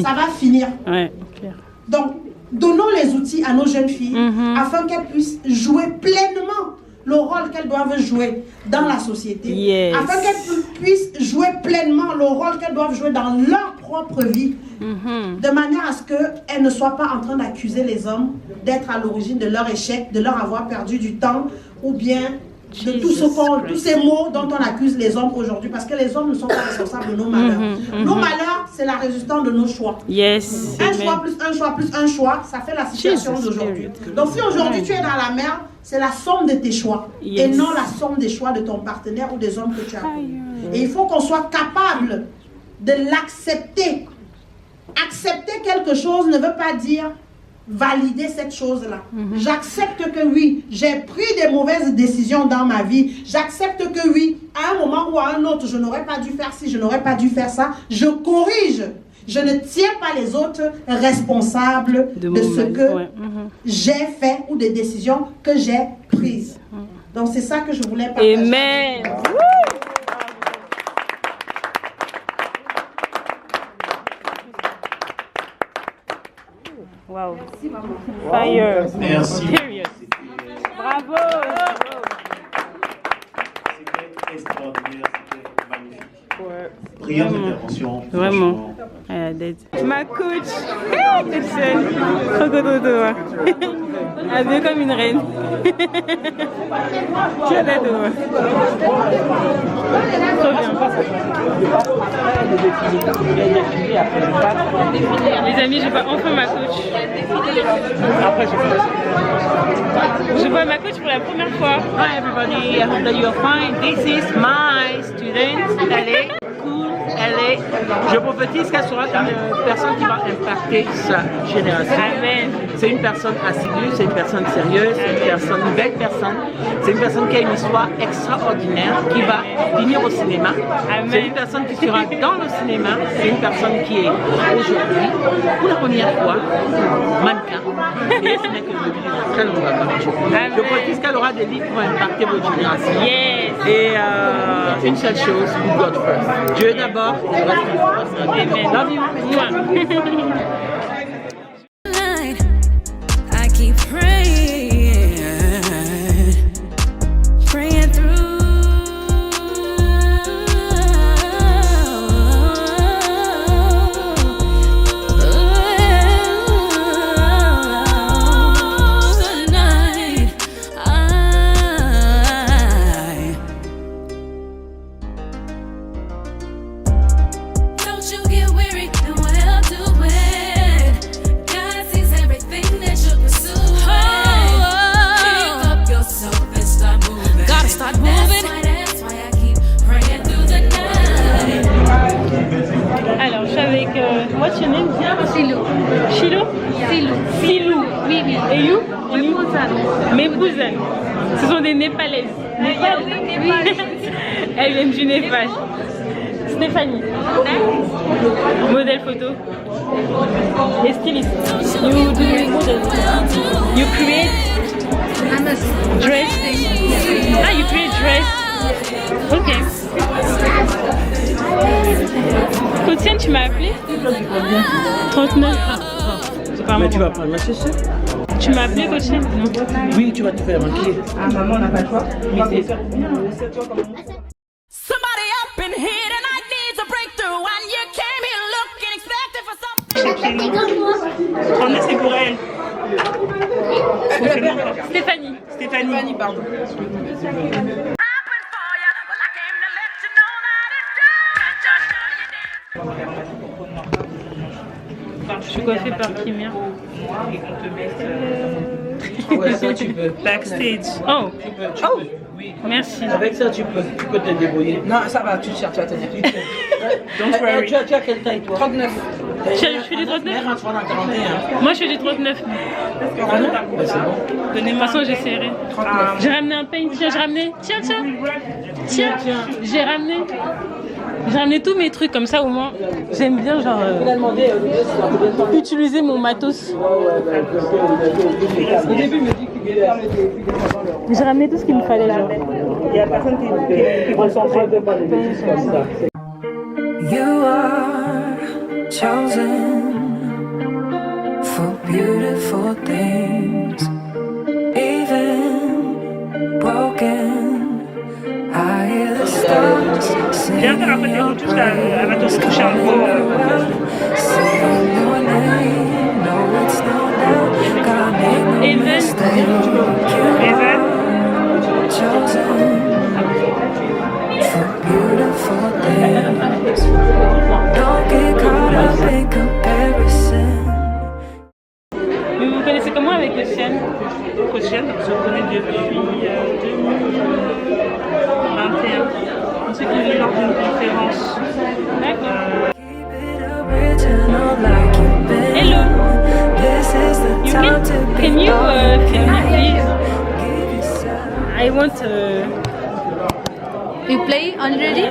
ça va finir. Ouais, clair. Donc, donnons les outils à nos jeunes filles afin qu'elles puissent jouer pleinement le rôle qu'elles doivent jouer dans la société, afin qu'elles puissent jouer pleinement le rôle qu'elles doivent jouer dans leur propre vie, de manière à ce qu'elles ne soient pas en train d'accuser les hommes d'être à l'origine de leur échec, de leur avoir perdu du temps, ou bien de tous ces mots dont on accuse les hommes aujourd'hui, parce que les hommes ne sont pas responsables de nos malheurs. Nos malheurs, c'est la résultante de nos choix. Yes. Un choix plus un choix plus un choix, ça fait la situation d'aujourd'hui. Donc si aujourd'hui tu es dans la merde, c'est la somme de tes choix, et non la somme des choix de ton partenaire ou des hommes que tu as. Et il faut qu'on soit capable de l'accepter. Accepter quelque chose ne veut pas dire valider cette chose-là. J'accepte que oui, j'ai pris des mauvaises décisions dans ma vie. J'accepte que oui, à un moment ou à un autre, je n'aurais pas dû faire ci, je n'aurais pas dû faire ça. Je corrige. Je ne tiens pas les autres responsables de ce que j'ai fait ou des décisions que j'ai prises. Donc c'est ça que je voulais partager. Amen. Wow. Merci, maman. Fire. Merci. Period. Bravo. C'était extraordinaire, c'était magnifique. Ouais. Brillante intervention. Vraiment. Ma coach. T'es seule. Trop content de toi. Habillée comme une reine. Tu es d'ado. Trop bien. Les amis, je vois enfin ma coach. Je vois ma coach pour la première fois. Hi everybody, I hope that you are fine. This is my student, Dale. cool. Je prophétise qu'elle sera une personne qui va impacter sa génération. Amen. C'est une personne assidue, c'est une personne sérieuse, c'est une belle personne. C'est une personne qui a une histoire extraordinaire, qui va venir au cinéma. C'est une personne qui sera dans le cinéma. C'est une personne qui est aujourd'hui, pour la première fois, mannequin. Et ce n'est que le début de très longue aventure. Je prophétise qu'elle aura des livres qui vont impacter votre génération. Yes. Et une seule chose, God first. Dieu d'abord, et le reste. Amen. Love you. I keep praying, praying through. The night, don't you get weary and well do it. God sees everything that you pursue. Pick up yourself and start moving. Gotta start moving. That's why I keep praying through the night. Alors, je suis avec. What's your name? Philo. Philo? Philo. Philo. Oui, oui. Et you? Mebouzane. Ce sont des Népalaises. Oui. Elles viennent du Népal. Stéphanie. Modèle photo. Et styliste. You do model. You create dress. Ah, you create dress. Ok. Cotienne, tu m'as appelé 39. C'est pas Mais moi. tu vas prendre ma chaussure. Tu m'as appelé Cotienne? Non. Oui, tu vas te faire maquiller. Ah, maman, on n'a pas le choix. Somebody up in here and I need a breakthrough. And you came here looking, expecting for something. Prends-le, c'est pour elle. Stéphanie. Stéphanie, pardon. Je suis coiffée par Kimia. Ouais, ça tu peux. Backstage. Oh. Oh. Oui. Merci. Avec ça tu peux te débrouiller. Non, ça va, tu cherches, tu vas tenir. Don't worry. Tu as quelle taille toi? 39. Je suis du 39. Elle rentre dans 41. Moi je suis du 39. Ah non? Bah, c'est bon. De toute façon j'essaierai. J'ai ramené un pain. Tiens, j'ai ramené. Tiens. J'ai ramené tous mes trucs comme ça au moins. J'aime bien genre utiliser mon matos. Au début, il me dit qu'il est avec des J'ai ramené tout ce qu'il me fallait là. Il n'y a personne qui ressent pas de pas de comme ça. You are chosen for beautiful things, even broken. I hear the stars singing your praise, saying your name. No, it's no doubt. God made no mistake. You are chosen for beautiful things. Don't get caught up in comparison. Vous vous connaissez comment avec le chien? Cochienne, on se connaît depuis 2021. On s'est connus lors d'une conférence. D'accord. Hello. Can you film me please? I want You play already?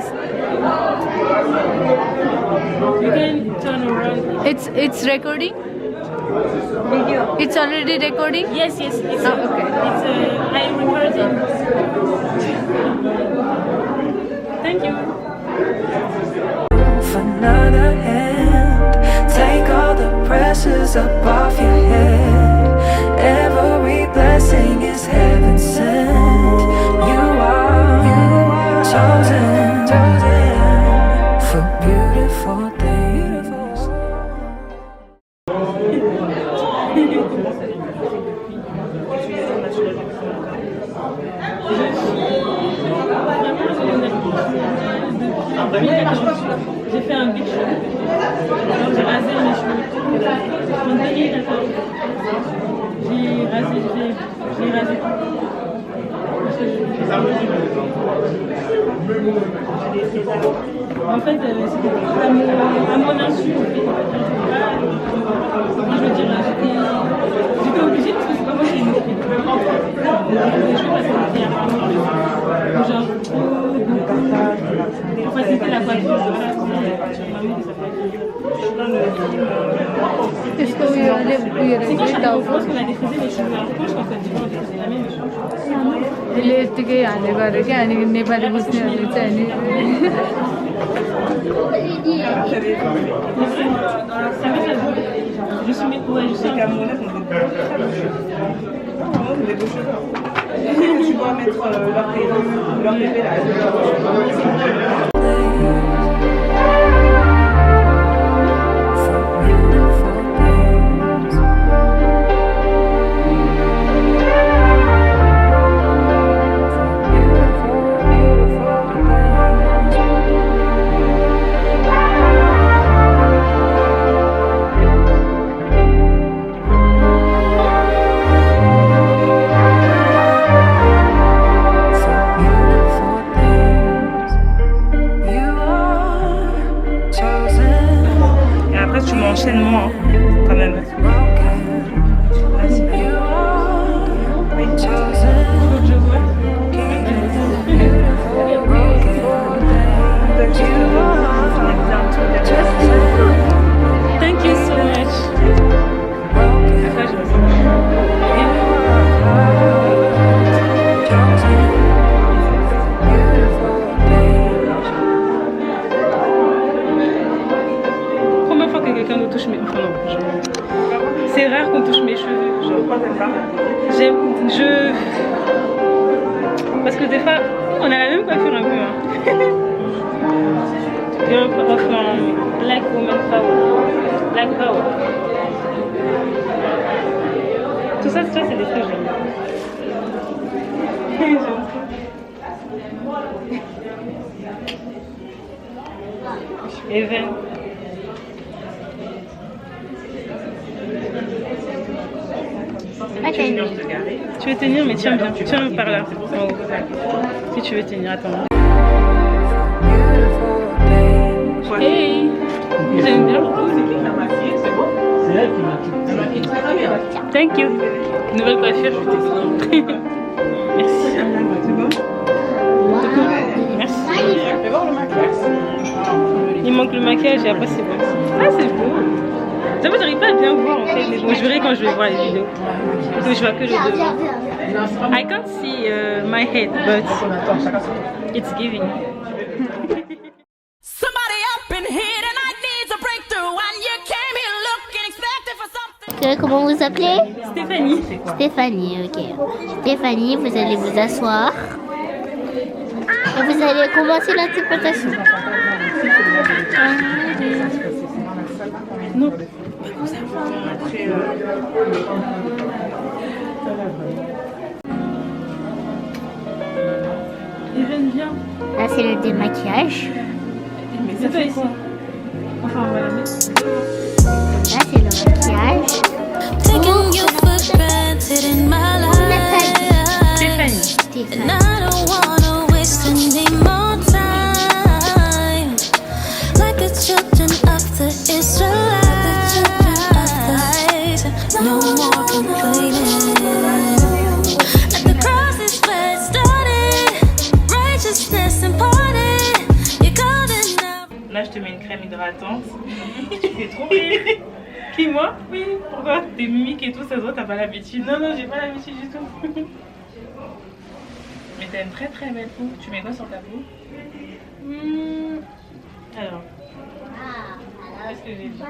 You can turn around. It's recording? Video. It's already recording? Yes. It's okay. It's I'm recording. Thank you. Another hand, take all the pressures up off your head. Every blessing is heaven sent. You are chosen for beautiful things. J'ai fait un big show. J'ai rasé mes cheveux. J'ai rasé. En fait, c'était à mon insu. Je veux dire, j'étais obligée parce que c'est pas moi qui l'ai écrit. Je suis passée à la genre, enfin, c'était la voiture. Est-ce que vous allez C'est quand j'arrive en France qu'on a défrisé les cheveux. Alors, quand je pense que c'est la même chose. यसले यत्तिकै हाल्ने गरेर क्या अनि नेपाली बुझ्नेहरूले चाहिँ Je suis camerounaise, on est des beaux cheveux. Tu dois mettre leur bébé là. Enchaînement quand même. Thank you so much. Quelqu'un nous touche mes... Enfin non, c'est rare qu'on touche mes cheveux. J'aime... Parce que des fois, on a la même coiffure un peu. Hein. Girl power, black woman power. Black power. Tout ça, c'est des trucs que j'aime. Even. Okay. Tu veux tenir, mais tiens bien. Tiens par là. En haut. Si tu veux tenir, attends. Hey! J'aime bien. C'est elle qui m'a. Thank you. Nouvelle coiffure. Merci. C'est bon? Merci. Il manque le maquillage et après c'est bon. Ah, c'est beau. J'avoue, j'arrive pas à bien voir en fait, mais bon, je verrai quand je vais voir les vidéos. Parce que je vois que le devant. I can't see my head, but it's giving. Somebody up in here tonight needs a breakthrough, and you came here looking expecting for something. Comment vous appelez? Stéphanie. Stéphanie, ok. Stéphanie, vous allez vous asseoir. Et vous allez commencer l'interprétation. Non. Là, c'est le démaquillage. Mais c'est pas ici. Enfin, on va la mettre. Là, c'est le maquillage. Taking you for granted in my life. Stéphanie. And I don't wanna waste any more time. Like the children of the Israelites. No more complaining. At the cross is where it started. Righteousness imparted. You're golden now. Là, je te mets une crème hydratante. Tu fais trop rire. Qui, moi? Oui. Pourquoi? Tes mimiques et tout, ça se voit, t'as pas l'habitude. Non, non, j'ai pas l'habitude du tout. Mais t'as une très très belle peau. Tu mets quoi sur ta peau? Alors. Qu'est-ce que j'ai dit?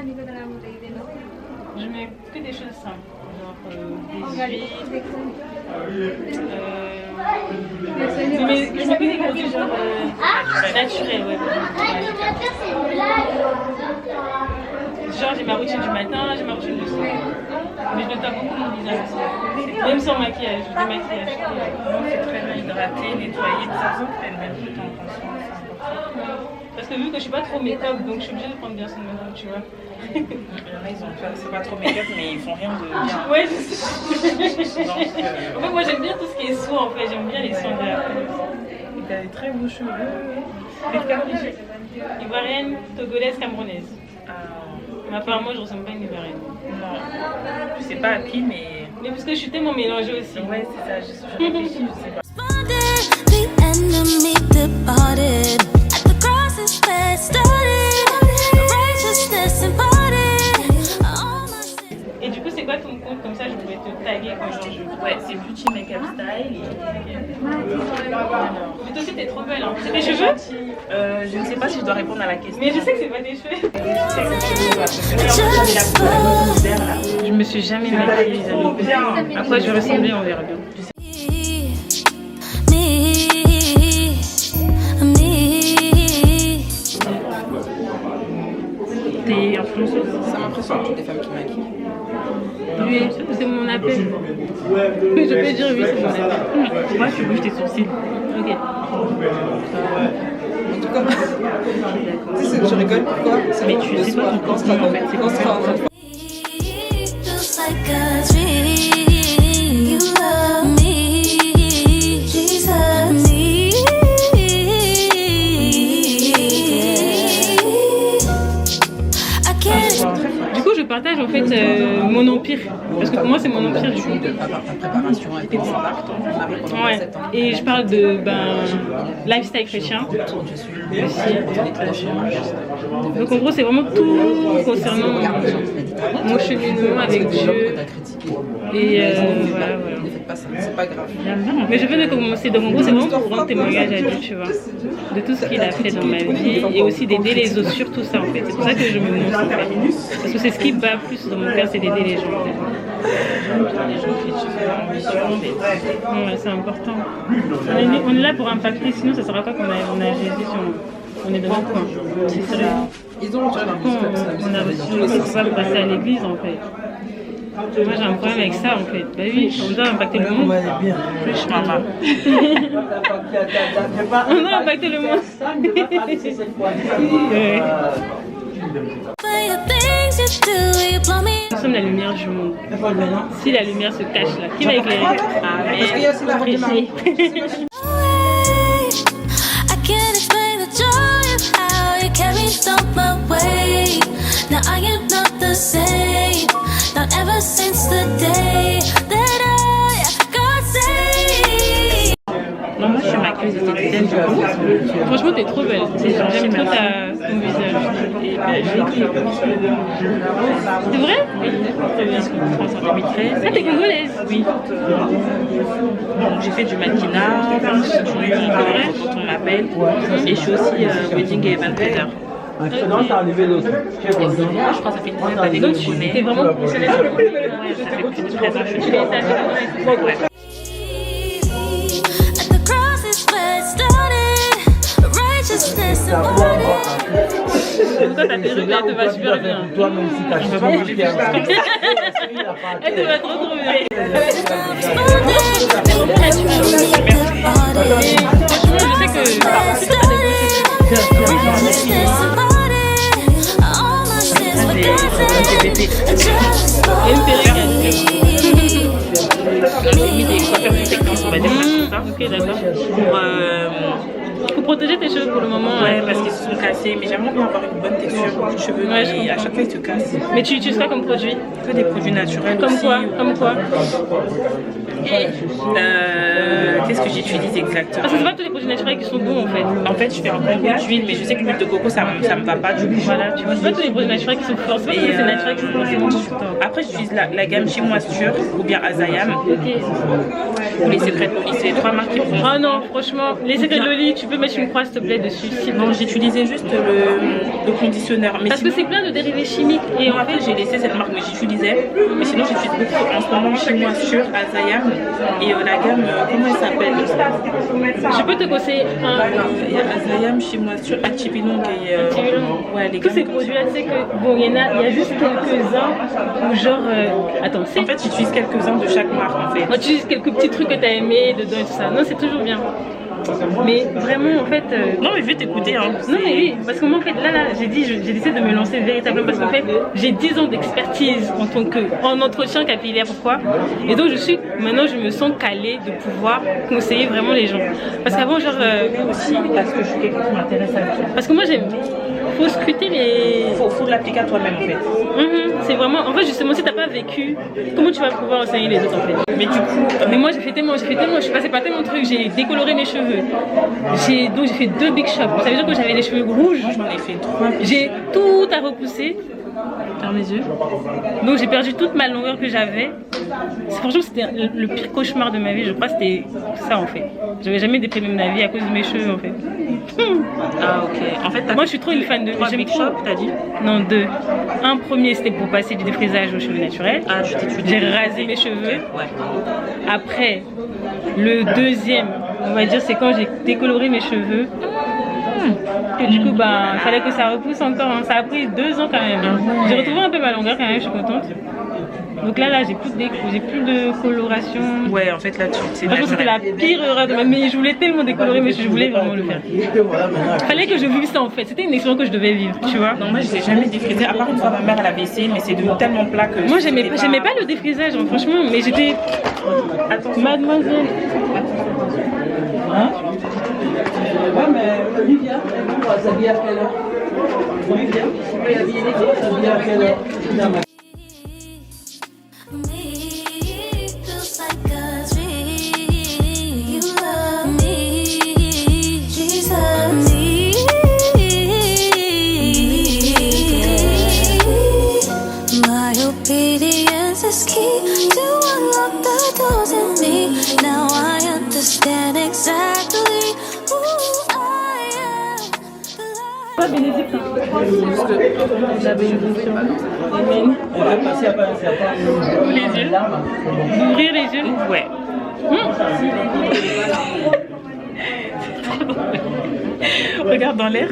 Je mets que des choses simples. Genre des huiles. Je mets que des produits genre naturels, ouais. Genre j'ai ma routine du matin, j'ai ma routine du soir. Mais je le tape beaucoup mon visage aussi. Même sans maquillage, je démaquillage. C'est très bien hydraté, nettoyé. Ça se voit que t'as une belle peau, t'en prends soin, c'est important. Parce que vu que je suis pas trop make-up, donc je suis obligée de prendre bien soin de ma peau, tu vois. C'est pas trop make-up, mais ils font rien de bien. Ouais, je sais. En fait, moi j'aime bien tout ce qui est soin en fait, j'aime bien les soins de la peau. T'as des très beaux cheveux. Ivoirienne, togolaise, camerounaise. Mais apparemment, je ressemble pas à une Ivoirienne. Non, je sais pas à qui, mais. Mais parce que je suis tellement mélangée aussi. Ouais, c'est ça, je réfléchis, je sais pas. The enemy departed at the cross's where it started. Righteousness embodied. All my sins. Et du coup, c'est quoi ton compte? Comme ça, je pouvais te taguer quand je joue. Ouais, c'est Beauty Makeup Style. Mais toi aussi, t'es trop belle. Hein. C'est tes cheveux? Je ne sais pas si je dois répondre à la question. Mais je sais que c'est pas tes cheveux. Je me suis jamais maquillée, les amis. À quoi je ressemblais, on verra bien. T'es influenceuse? Ça m'impressionne toutes les femmes qui maquillent. Oui, c'est mon appel. Je peux dire oui, c'est mon appel. Moi, je bouge tes sourcils. Ok. En tout cas, tu sais, je rigole pourquoi? Mais tu sais pas ton corps, en fait. C'est quoi ça? Feels like a dream. You love me, Jesus. Me. I can't. Du coup, je partage en fait mon empire. Parce que pour moi, c'est mon empire du coup. Ta préparation a été pendant Ouais. 7 ans. Et je parle de lifestyle chrétien. Donc en gros, c'est vraiment tout concernant mon cheminement avec Dieu. Et voilà. C'est pas grave. Mais je viens de commencer. Donc en gros, c'est vraiment pour rendre témoignage à Dieu, tu vois. De tout ce qu'il a fait dans ma vie. Et aussi d'aider les autres sur tout ça en fait. C'est pour ça que je me montre en fait. Parce que c'est ce qui bat plus dans mon cœur, c'est d'aider les gens en fait. Ouais, c'est important. On est là pour impacter, sinon ça sert à quoi qu'on a Jésus si on est dans notre coin. C'est sérieux. Ils ont déjà On a reçu, c'est pas pour passer à l'église en fait. Moi j'ai un problème avec ça en fait. Bah oui, on doit impacter le monde. Plus maman. On doit impacter le monde. Nous sommes la lumière du monde. Si la lumière se cache là, qui va éclairer? Parce qu'il y a aussi la route de Marie. I can't explain the joy of how you carried on my way. Now I am not the same, not ever since the day that I got saved. Non, moi je suis maquilleuse esthéticienne du coup. Franchement, t'es trop belle. J'aime trop ton visage. Et c'est vrai? Oui. Très bien. France en 2013. Ah, t'es congolaise? Oui. J'ai fait du mannequinat, du wedding quand on m'appelle. Et je suis aussi wedding et event planner. Non, t'as enlevé l'autre. Je crois que ça fait une dizaine d'années que je connais. T'es vraiment professionnelle? Ouais, ça fait plus de 13 ans que je suis là. Ouais. At the cross is where it started. Righteousness embodied. Toi, ta perruque là, elle te va super bien. Toi-même, si t'as changé, Elle te va trop bien. Ok, d'accord. Pour protéger tes cheveux pour le moment. Ouais, parce qu'ils se sont cassés, mais j'aimerais bien avoir une bonne texture de cheveux, Ouais, mais à chaque fois ils se cassent. Mais tu utilises quoi comme produit? Que des produits naturels. Comme aussi. quoi? Comme quoi? Qu'est-ce que j'utilise exactement? Parce que c'est pas tous les produits naturels qui sont bons en fait. En fait, je fais un combo d'huile, mais je sais que l'huile de coco ça me va pas du coup. Voilà, tu vois, c'est pas tous les produits naturels qui sont forts, c'est pas tous les naturels qui sont forcément top. Après, j'utilise la gamme Chez Moisture ou bien Azayam. Ou les Secrets de Loli, c'est les 3 marques qui font. Ah non, franchement, les Secrets de Loli, tu peux mettre une croix s'il te plaît dessus. Non, j'utilisais juste le conditionneur. Mais parce sinon, que c'est plein de dérivés chimiques. Et en fait, j'ai laissé cette marque, mais j'utilisais. Mais sinon, j'utilise beaucoup en ce moment Chez Moisture, Azayam et la gamme, comment elle s'appelle? Je peux te conseiller Il y a Azayam, Chez Moisture, Achipinong et ouais, les tous ces produits-là, tu sais que bon, il y a juste quelques-uns où genre attends, en fait, j'utilise quelques-uns de chaque marque en fait. Moi, tu utilises quelques petits trucs que t'as aimé dedans et tout ça. Non, c'est toujours bien. Mais vraiment, en fait. Non, mais je vais t'écouter. Hein. Non, mais oui, parce que moi, en fait, là, j'ai décidé de me lancer véritablement parce qu'en fait, j'ai 10 ans d'expertise en entretien capillaire. Pourquoi? Et donc, maintenant, je me sens calée de pouvoir conseiller vraiment les gens. Parce qu'avant, genre. Aussi, parce que je suis quelqu'un qui m'intéresse à tout. Parce que moi, faut scruter les. Faut l'appliquer à toi-même, en fait. C'est vraiment. En fait, justement, si t'as pas vécu, comment tu vas pouvoir enseigner les autres, en fait? Mais du coup. Mais moi, j'ai fait tellement. Je suis passée par tellement de trucs. J'ai décoloré mes cheveux. Donc, j'ai fait 2 big shops. Ça veut dire que j'avais les cheveux rouges. Moi, j'en ai fait 3. J'ai tout à repousser. Ferme les yeux. Donc, j'ai perdu toute ma longueur que j'avais. Franchement, c'était le pire cauchemar de ma vie. Je crois que c'était ça, en fait. J'avais jamais déprimé ma vie à cause de mes cheveux, en fait. Ah, ok. En fait, moi, je suis trop une fan de. 3 big shops, t'as dit? Non, 2. Un premier, c'était pour passer du défrisage aux cheveux naturels. Ah, j'ai rasé mes cheveux. Ouais. Après, le deuxième, on va dire, c'est quand j'ai décoloré mes cheveux. Que du coup, il fallait que ça repousse encore. Hein. Ça a pris 2 ans quand même. J'ai retrouvé un peu ma longueur quand même, je suis contente. Donc là, j'ai plus de coloration. Ouais, en fait, là, c'est franchement, c'était la pire erreur de ma vie. Mais je voulais tellement décolorer, mais je voulais vraiment le faire. Fallait que je vive ça en fait. C'était une expérience que je devais vivre, tu vois. Non, moi, je l'ai jamais défrisé. À part une fois, ma mère, elle avait essayé, mais c'est devenu tellement plat que. Moi, j'aimais pas le défrisage, hein, franchement. Mais j'étais. Attends, mademoiselle. Hein? Ouais, mais Olivia, elle va s'habiller à quelle heure? Olivia, tu peux y habiller les filles, s'habiller à quelle heure? Obedience is key to unlock the doors in me. Now I understand exactly who I am. Pas Bénédicte. J'avais une bouffée. Elle va passer à pas. Ouvre les yeux. Ouvrir les yeux. Ouais. Regarde dans l'air.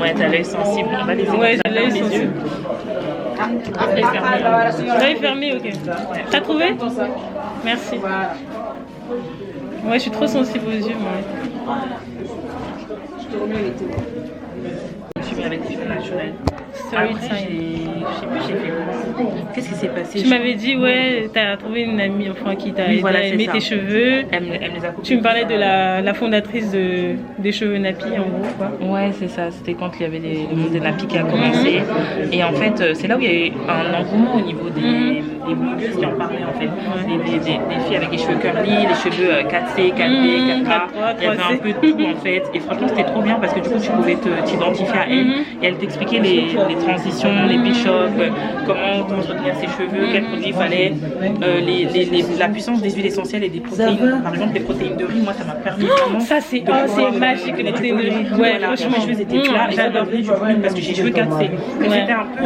Ouais, t'as l'œil sensible. On va les ouais, j'ai l'œil sensible. L'œil fermé, ok. T'as trouvé? Merci. Ouais, je suis trop sensible aux yeux, moi. Je te remets les taux. Je suis avec des cheveux naturels. Après, je sais plus, j'ai fait quoi. Qu'est-ce qui s'est passé? Tu m'avais dit, ouais, t'as trouvé une amie qui t'a aimé tes cheveux. Elle me les a coupés. Tu me parlais de la fondatrice des cheveux nappis, en gros, quoi. Ouais, c'est ça. C'était quand il y avait le monde des nappis qui a commencé. Et en fait, c'est là où il y a eu un engouement au niveau des blogueuses qui en parlaient, en fait. Des filles avec les cheveux curly, les cheveux 4C, 4D, 4A. Il y avait un peu de tout, en fait. Et franchement, c'était trop bien parce que du coup, tu pouvais t'identifier à elle. Et elle t'expliquait les transitions, les bishops, comment entretenir ses cheveux, quels produits il fallait, la puissance des huiles essentielles et des protéines. Par exemple, les protéines de riz, moi ça m'a permis vraiment. Ça c'est magique, les protéines de riz. Ouais, franchement, mes cheveux étaient plats et j'adorais du coup parce que j'ai les cheveux 4C. Donc c'était un peu.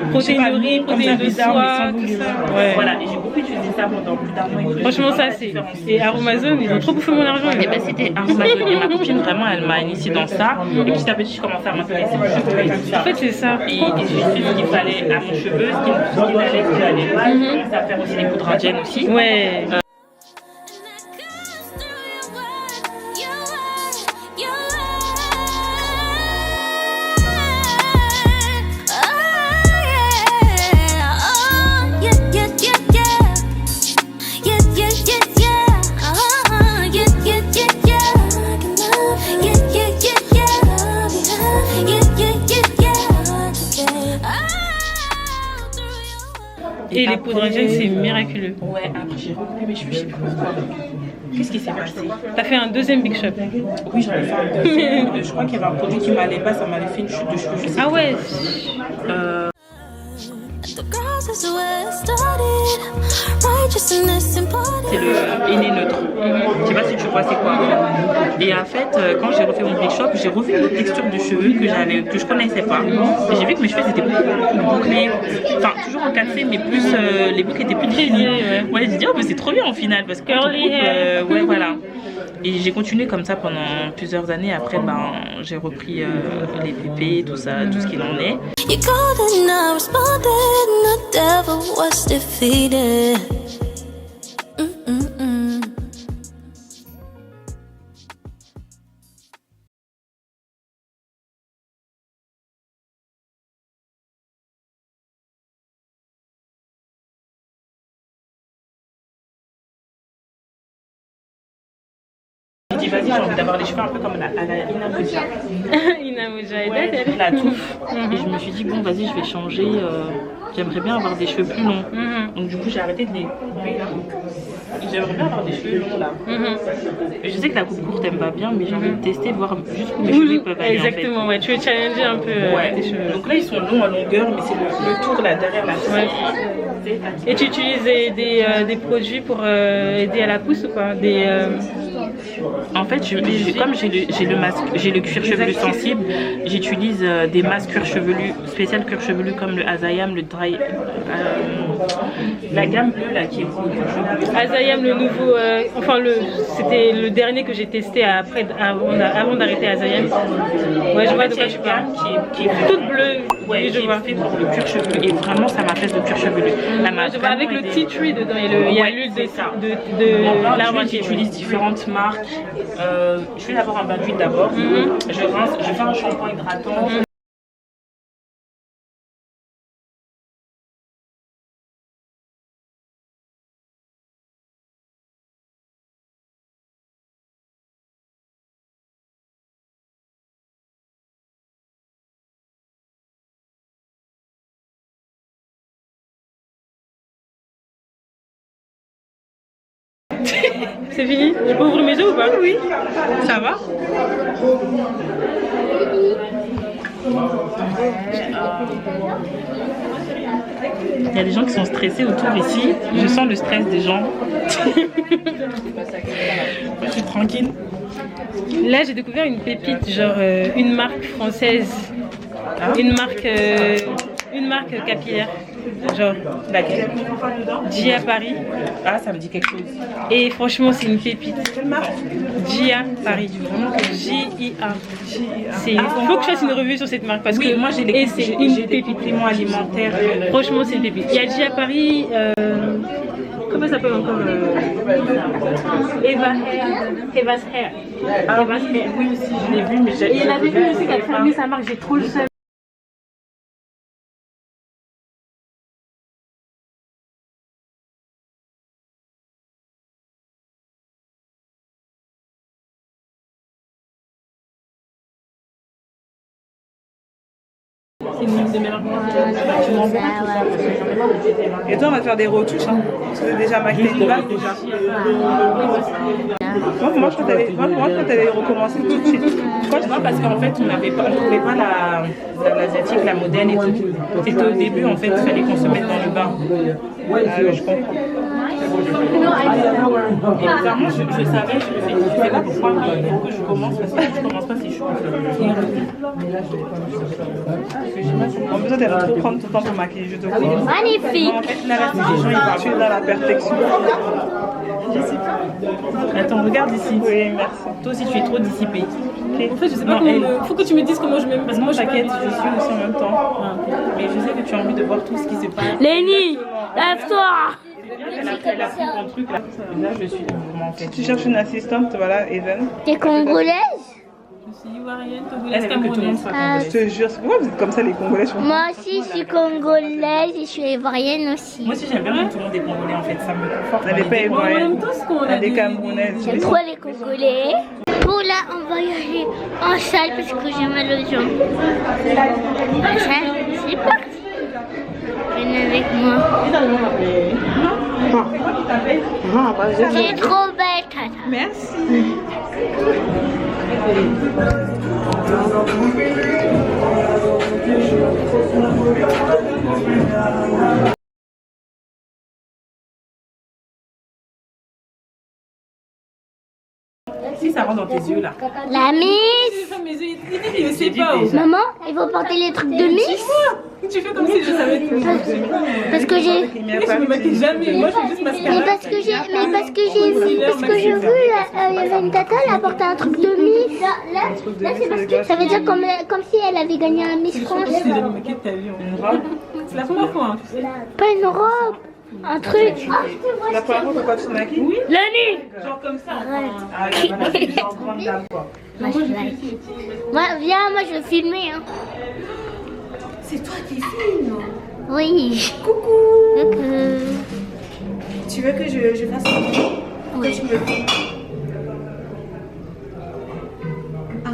Protéines de riz, protéines de soie, tout ça. Voilà, et j'ai beaucoup utilisé ça pendant plus d'un mois. Franchement, ça c'est. Et Aromazone, ils ont trop bouffé mon argent. Et ben c'était Aromazone. Et ma copine, vraiment, elle m'a initiée dans ça. Et petit à petit, je commençais à m'intéresser aux cheveux et tout ça. En fait, c'est ça. Et j'ai su ce qu'il fallait à mon cheveu, ce qu'il allait pas. J'ai commencé à faire aussi des poudres indiennes aussi. Ouais. Et les poudres indiennes, c'est miraculeux. Ouais, après j'ai recoupé mes cheveux, je sais plus pourquoi. Qu'est-ce qui s'est passé? T'as fait un deuxième big shop? Oui, j'en ai fait un deuxième. Je crois qu'il y avait un produit qui m'allait pas, ça m'avait fait une chute de cheveux. Je sais ah ouais. C'est le henné neutre. Je sais pas si tu vois c'est quoi. Et en fait, quand j'ai refait mon big shop, j'ai revu une autre texture de cheveux que je connaissais pas. Et j'ai vu que mes cheveux étaient beaucoup plus bouclés. Enfin, toujours en 4C, mais plus les boucles étaient plus frisées. Ouais, j'ai dit, oh, mais c'est trop bien au final. Parce que ouais, voilà. Et j'ai continué comme ça pendant plusieurs années. Après, j'ai repris les pépés, tout ça, tout ce qu'il en est. You called and I responded, and the devil was defeated. j'ai dit vas-y, j'ai envie d'avoir les cheveux un peu comme à la Ina Mouja. Ina Mouja, ouais, la touffe. Et je me suis dit bon vas-y, je vais changer. J'aimerais bien avoir des cheveux plus longs. Donc du coup j'ai arrêté de les couper là. J'aimerais bien avoir des cheveux longs là. Je sais que la coupe courte elle me va bien, mais j'ai envie de tester, voir jusqu'où mes cheveux peuvent aller. Exactement, en fait. Ouais, tu veux challenger un peu tes cheveux. Donc là ils sont longs en longueur, mais c'est le tour là derrière la tête. Et tu utilises des produits pour aider à la pousse ou pas En fait, comme j'ai le cuir chevelu sensible, j'utilise des masques cuir chevelu, spécial cuir chevelu comme le Azayam, le Dry, la gamme bleue là qui est pour le cuir chevelu. Azayam, le nouveau, c'était le dernier que j'ai testé avant d'arrêter Azayam. Ouais, je vois de quoi tu parles. Qui est toute bleue, ouais, je vois. Fait pour le cuir chevelu et vraiment ça m'appelle le cuir chevelu. Je vois avec le tea tree dedans et il y a l'huile de l'arbre. J'utilise différentes marques. Je vais d'abord un bain d'huile d'abord. Je rince, je fais un shampoing hydratant. C'est fini? Je peux ouvrir mes yeux ou pas? Oui. Ça va? Il y a des gens qui sont stressés autour ici. Je sens le stress des gens. Je suis tranquille. Là, j'ai découvert une pépite, genre une marque française. Une marque capillaire. Genre laquelle? Gia Paris. Ah, ça me dit quelque chose. Et franchement, c'est une pépite. Quelle marque? Gia Paris. J-I-A. Il faut que je fasse une revue sur cette marque parce que moi j'ai des compléments alimentaires. Franchement, c'est une pépite. Il y a Gia Paris. Comment ça s'appelle encore Eva's Hair. Oui, aussi, je l'ai vu, mais j'ai. Et il y en avait une aussi qui a fermé sa marque, j'ai trop le seum. C'est une des meilleures marques. Tu m'enverras tout ça. Et toi, on va te faire des retouches. Hein. Parce que t'es déjà maquillée de base déjà. Moi, je crois que t'avais recommencé tout de suite. Pourquoi? Parce qu'en fait, on ne trouvait pas l'asiatique, la modèle et tout. C'était au début, en fait, il fallait qu'on se mette dans le bain. Ah oui, je comprends. Et bizarrement, je savais, je me sais pas pourquoi, mais il faut que je commence, parce que si je commence pas, c'est chaud. En plus, t'aimes trop prendre tout le temps pour maquiller, je te crois. Magnifique. En fait, la restitution, tu es dans la perfection. Attends, regarde ici. Oui, merci. Toi aussi, tu es trop dissipée. Okay. En fait, je sais pas comment. Faut que tu me dises comment je m'aime. Parce que moi, t'inquiète, je suis aussi en même temps. Mais je sais que tu as envie de voir tout ce qui se passe. Lénie, lève-toi. Elle a pris ton truc là. Là, je suis vraiment en fait. Si tu cherches une assistante, voilà, Even. T'es congolaise? Je suis ivoirienne, Est-ce que tout le monde soit congolais? Je te jure, pourquoi vous êtes comme ça les Congolais? Moi aussi, je suis congolaise et je suis ivoirienne aussi. Moi aussi, j'aime bien que tout le monde est congolais en fait. Ça me conforte. Elle n'est pas ivoirienne. On aime tous qu'on a Elle est camerounaise. J'aime trop les Congolais. Pour là, on va y aller en salle parce que j'ai mal aux jambes. En salle, c'est parti. Venez avec moi. Tu es trop belle, Tata. Merci. Si ça rentre dans tes yeux là. La Miss. Je sais pas. Maman, il faut porter les trucs de Miss. Tu fais comme si je savais tout. Parce que j'ai. Je me maquille jamais. Moi, je fais juste mascara. Mais parce que j'ai vu, il y avait une tata, elle a porté un truc de Miss. Là, c'est parce que ça veut dire comme si elle avait gagné un Miss France. C'est la maquette ta vie. Une robe. C'est la première fois. Pas une robe. Un truc. La première fois que tu te maquilles? Oui. L'année. Genre comme ça. Arrête. Moi, viens, moi je veux filmer. Hein. C'est toi qui filmes? Oui. Coucou. Coucou. Tu veux que je fasse quoi? Oui. Tu me filmes?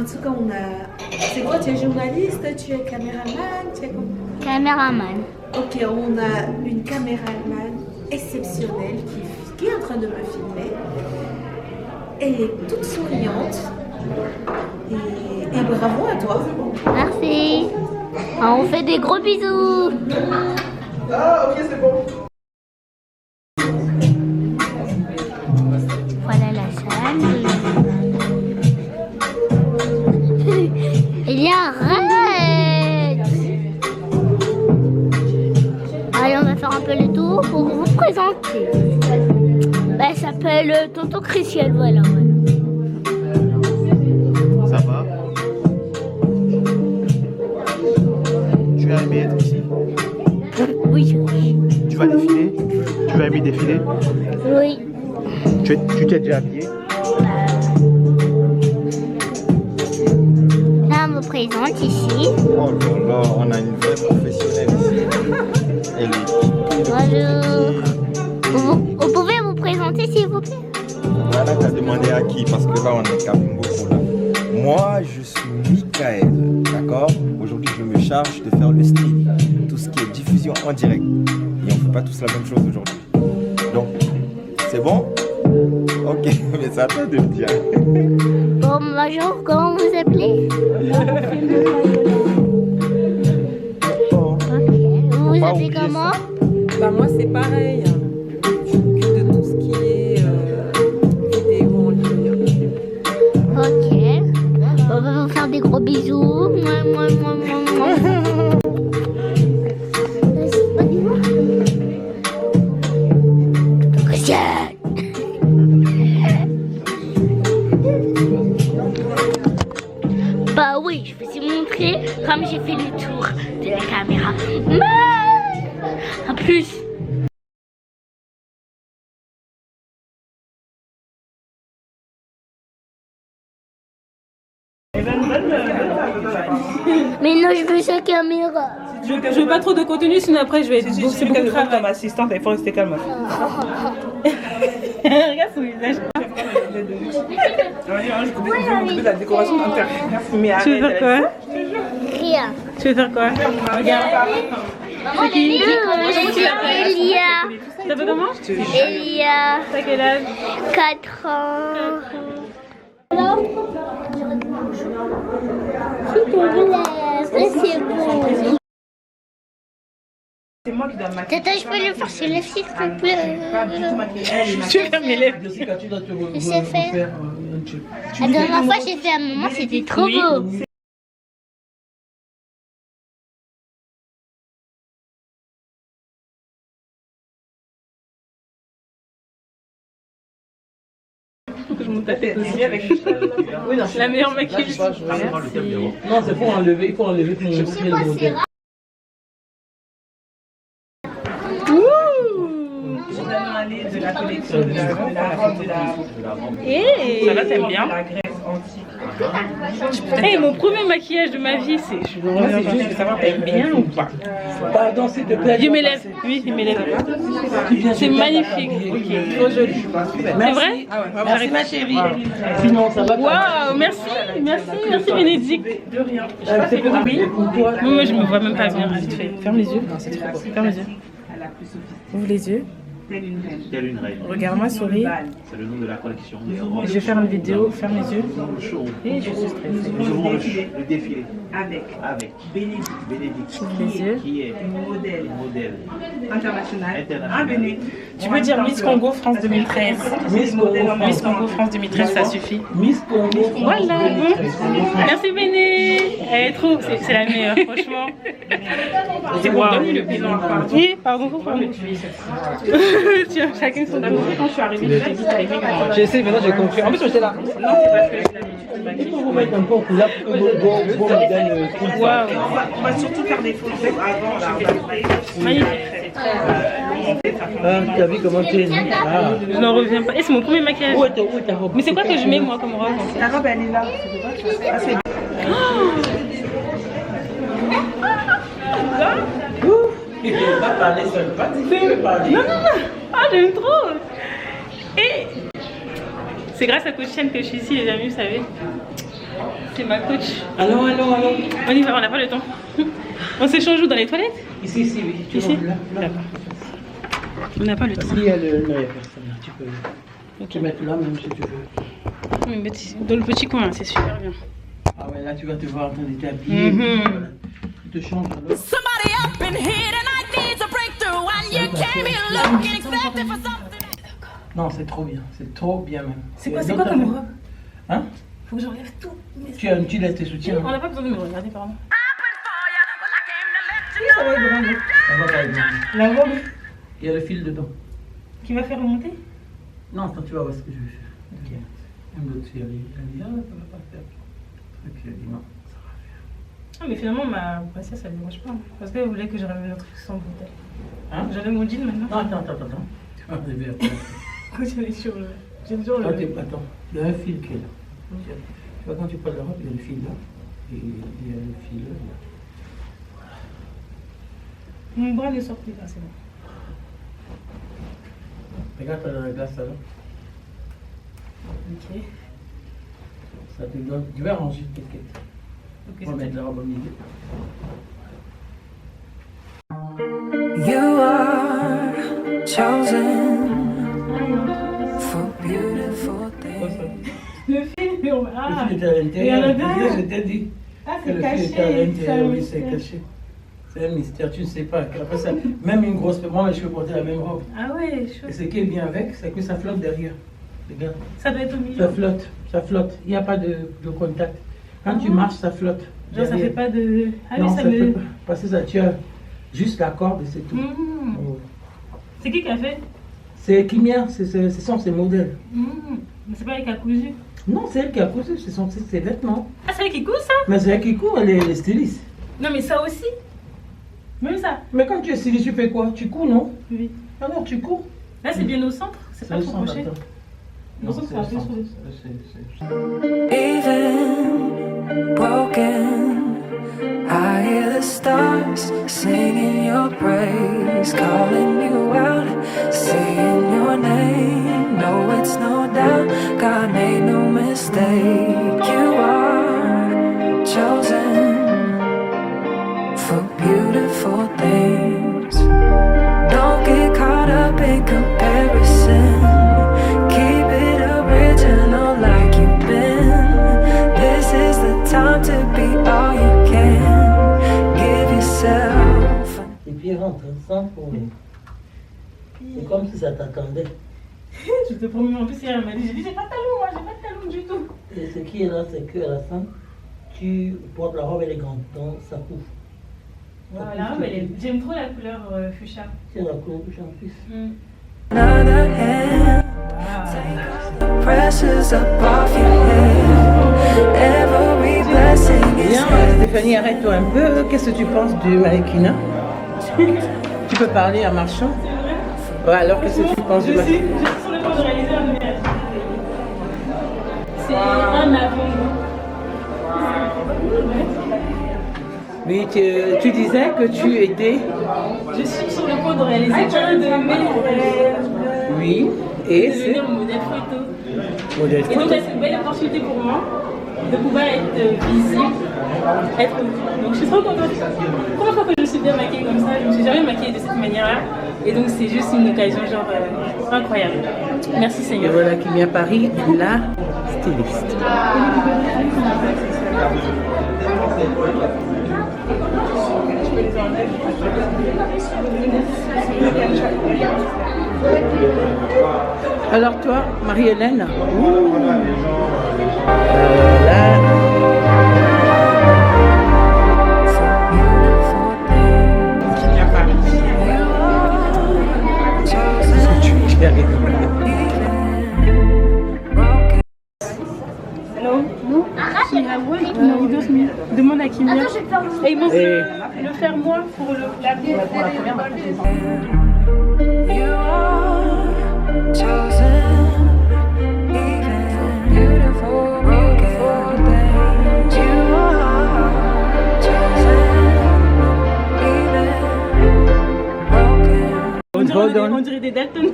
En tout cas, on a... C'est quoi, tu es journaliste, tu es caméraman, tu es quoi? Caméraman. Ok, on a une caméraman exceptionnelle qui est en train de me filmer. Elle est toute souriante. Et bravo à toi. Merci. On fait des gros bisous. Ah, ok, c'est bon. Voilà la salle. Il y a arrête. Allez, on va faire un peu le tour pour vous présenter. Bah, elle s'appelle Tonton Christian, voilà. Ça va? Tu as aimé être ici? Oui. Tu vas défiler? Tu vas aimer défiler? Oui. Tu t'es déjà habillé? Là, on me présente ici. Oh là là, on a une vraie professionnelle ici. Elle est... Bonjour. Vous pouvez vous présenter s'il vous plaît? Voilà, tu as demandé à qui? Parce que là, on est quand même beaucoup là. Moi, je suis Michael, d'accord? Aujourd'hui, je me charge de faire le stream, tout ce qui est diffusion en direct. Et on ne fait pas tous la même chose aujourd'hui. Donc, c'est bon? Ok, mais c'est à toi de me dire. Bon, bonjour, comment vous appelez? Vous vous appelez comment? Bah moi c'est pareil. Je m'occupe de tout ce qui est vidéo en ligne. Ok. On va vous faire des gros bisous. Bah oui, je vous ai montré comme j'ai fait le tour de la caméra. Mais en plus, mais non, je veux sa caméra. Je veux pas trop de contenu, sinon après je vais être C'est beaucoup de travail. Comme assistante, il faut rester calme. Regarde son visage. Je m'occupe de la décoration d'intérieur. Tu veux faire quoi? Rien. Tu veux faire quoi? Regarde. Maman, je suis Elia. Ça fait comment? Elia. T'as quel âge? 4 ans. C'est bon. C'est moi qui dois maquiller. Tata, je peux le faire sur les s'il te plaît. Je vais faire mes lèvres. Je sais faire. La dernière fois, j'ai fait à maman, c'était trop beau. Je monte la tête aussi avec la meilleure maquilleuse. Non, c'est pour enlever, il faut enlever tout le monde. De la collection de la Ça va, t'aimes bien? la Grèce antique. Hey, mon premier maquillage de ma vie, c'est... Je veux juste savoir, t'aimes bien ou pas? Pardon, s'il te plaît. Je m'élève. Oui, je m'élève. C'est magnifique. Trop joli. C'est vrai? Merci ma chérie. Sinon, ça va. Waouh, merci, merci Bénédicte. De rien. C'est pour toi. Moi, je me vois même pas bien. Vite fait. Ferme les yeux. Non, c'est trop beau. Ferme les yeux. Ouvre les yeux. Telle une reine. Regarde-moi, souris. C'est le nom de la collection. Je vais faire une vidéo, ferme les yeux. Et je suis stressée. Nous ouvrons le défilé. Avec Bénédicte. Les yeux. Qui est modèle international. Tu peux dire Miss Congo France 2013. Miss Congo France 2013, ça suffit. Miss Congo. Voilà. Merci Béné. Elle est trop, c'est la meilleure, franchement. C'est bon, donne-lui le bilan. Oui, pardon. Tiens, chacun son tour. Quand je suis arrivée, j'étais vite avec moi. J'ai essayé, maintenant j'ai compris. En plus, j'étais là. Non, c'est parce que je l'habitude. Il faut vous mettre un peu en couleur pour que vos modèles. Waouh. On va surtout faire des photos avant là. Magnifique. Ah, t'as vu comment tu es? Je n'en reviens pas. Et c'est mon premier maquillage. Où est ta robe? Mais c'est quoi que je mets moi comme robe? Ta robe, elle est là. Ah, c'est il ne peut pas parler seul, pas parler. Non. Ah, j'aime trop. Et c'est grâce à Coach Chen que je suis ici, les amis, vous savez. C'est ma coach. Allô. On y va, on n'a pas le temps. On s'échange où, dans les toilettes? Ici, oui. Ici? Là. D'accord. On n'a pas le temps. S'il y a le... Non, il n'y a personne là. Tu peux te mettre là même si tu veux. Oui, mais dans le petit coin, c'est super bien. Ah ouais, là tu vas te voir en train de t'habiller. Voilà. Tu te changes alors. Somebody up in here tonight needs a breakthrough and you came here looking expecting for something. Non, c'est trop bien même. C'est quoi comme robe? Hein? Faut que j'enlève tout. Tu laisses tes soutiens. On n'a pas besoin de me regarder, pardon. Ça va être grand. Ça va pas être grand. La robe Il y a le fil dedans. qui m'a fait remonter? Non, attends, tu vas voir ce que je vais faire. Ok. Même l'autre fille, elle dit, ah, ça va pas faire. Truc, elle dit non, ça va faire. Ah, mais finalement, ma princesse, ça ne dérange pas. Parce qu'elle voulait que je ramène un truc sans bouteille. Hein? J'enlève mon jean maintenant. Non, attends. Tu vas arriver après. Quand j'allais sur le. J'ai toujours le. Attends, il y a un fil qui est là. Tu vois, quand tu parles de la robe, il y a le fil là. Et il y a le fil là. Mon bras ne sort plus là, c'est bon. Regarde dans la glace alors. Ok. Ça te donne. Tu vas ranger tes quêtes. Ok, on va mettre la robe au milieu. You are chosen for beautiful things. Le film, ah, Le fil était à l'intérieur. Je t'ai dit. Ah, que c'est le caché. fil était à l'intérieur. Oui, c'est caché. C'est un mystère, tu ne sais pas. Après ça, même une grosse. Moi, je peux porter la même robe. Ah ouais, chaud. Et ce qui est bien avec, c'est que ça flotte derrière. Regarde. Ça doit être au milieu. Ça flotte. Il n'y a pas de contact. Quand tu marches, ça flotte. Genre, ça fait pas de. Ah oui, non, ça fait me. pas. Parce que ça, tu as juste la corde et c'est tout. Oh. C'est qui a fait? C'est Kimia, ce sont ses modèles. Mais c'est pas elle qui a cousu. Non, c'est elle qui a cousu, ce sont ses vêtements. Ah, c'est elle qui coud ça? Mais c'est elle qui coud, elle est styliste. Non, mais ça aussi. Même ça. Mais quand tu es styliste, tu fais quoi? Tu couds, non? Oui. Alors, tu couds. Là, c'est bien au centre. C'est pas trop proché. Non, c'est au centre. Even broken, I hear the stars singing your praise, calling you out, saying your name. No, it's no doubt, God made no mistake. You are chosen for beautiful things. Don't get caught up in comparison. Keep it original like you've been. This is the time to be all you can. Give yourself. Et puis il rentre sans problème. C'est comme si ça t'attendait. Je te promets, en plus, hier, elle m'a dit, j'ai dit, j'ai pas de talons, moi, j'ai pas de talons du tout. Et ce qui est là, c'est qu'à la fin, tu portes la robe, elle est grande, donc ça couvre. Voilà, mais j'aime trop la couleur fuchsia. C'est la couleur fuchsia en plus. Another hand. Take the pressures up off your head. Every blessing is Bien, Stéphanie, arrête-toi un peu. Qu'est-ce que tu penses du mannequinat? Tu peux parler en marchant? Ouais, alors qu'est-ce que tu penses du mannequinat? Je suis sur le point de réaliser un numéro. C'est un avant. Oui, tu disais que tu étais... Je suis sur le point de réaliser un de mes rêves. Oui, et de c'est... devenir modèle photo. Modèle Et donc photo. c'est une belle opportunité pour moi de pouvoir être visible, être vue. Donc je suis trop contente. Comment fois que je me suis bien maquillée comme ça, je me suis jamais maquillée de cette manière-là. Et donc c'est juste une occasion genre incroyable. Merci Et Seigneur. voilà qui vient à Paris, la styliste. Alors toi, Marie-Hélène, Hello? No? No, just me. Demande à Kimia. Et ils vont le faire moi pour la première fois. You are chosen, even beautiful, beautiful things. You are chosen, even broken. On dirait des Dalton.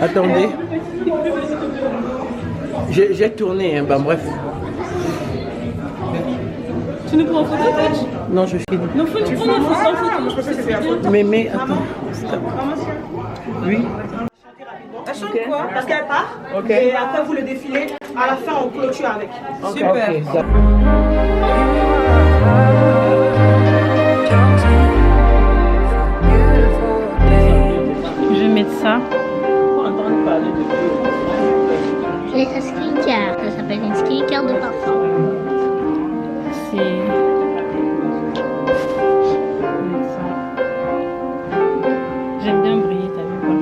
Attendez. J'ai tourné, hein, ben bref. Tu nous prends en photo, coach? Non, je filme. Non, faut nous prendre en photo. Mais attends. Stop. Oui. Elle chante quoi? Parce qu'elle part. Et après, vous le défilez. À la fin, on clôture avec. Super. Je vais mettre ça. C'est sa skincare, ça s'appelle une skincare de parfum. C'est... J'aime bien briller, t'as vu quoi?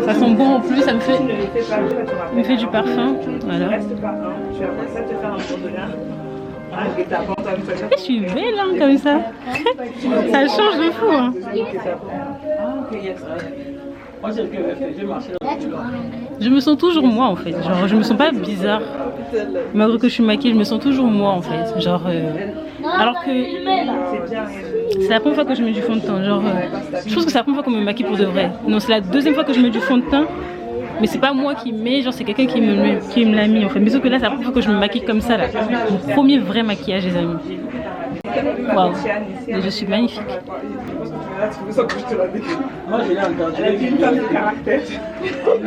Ça sent bon en plus, ça me fait du parfum. Voilà. Je suis belle hein, comme ça. Ça change de fou. Hein. Je me sens toujours moi en fait. Genre, je me sens pas bizarre. Malgré que je suis maquillée, je me sens toujours moi en fait. Genre, alors que c'est la première fois que je mets du fond de teint. Genre, je pense que c'est la première fois qu'on me maquille pour de vrai. Non, c'est la deuxième fois que je mets du fond de teint. Mais c'est pas moi qui mets, genre c'est quelqu'un qui me l'a mis en fait. Mais sauf que là, c'est la première fois que je me maquille comme ça là. Mon premier vrai maquillage, les amis. Waouh, je suis magnifique. Moi, je l'ai entendu. Elle est une femme de caractère.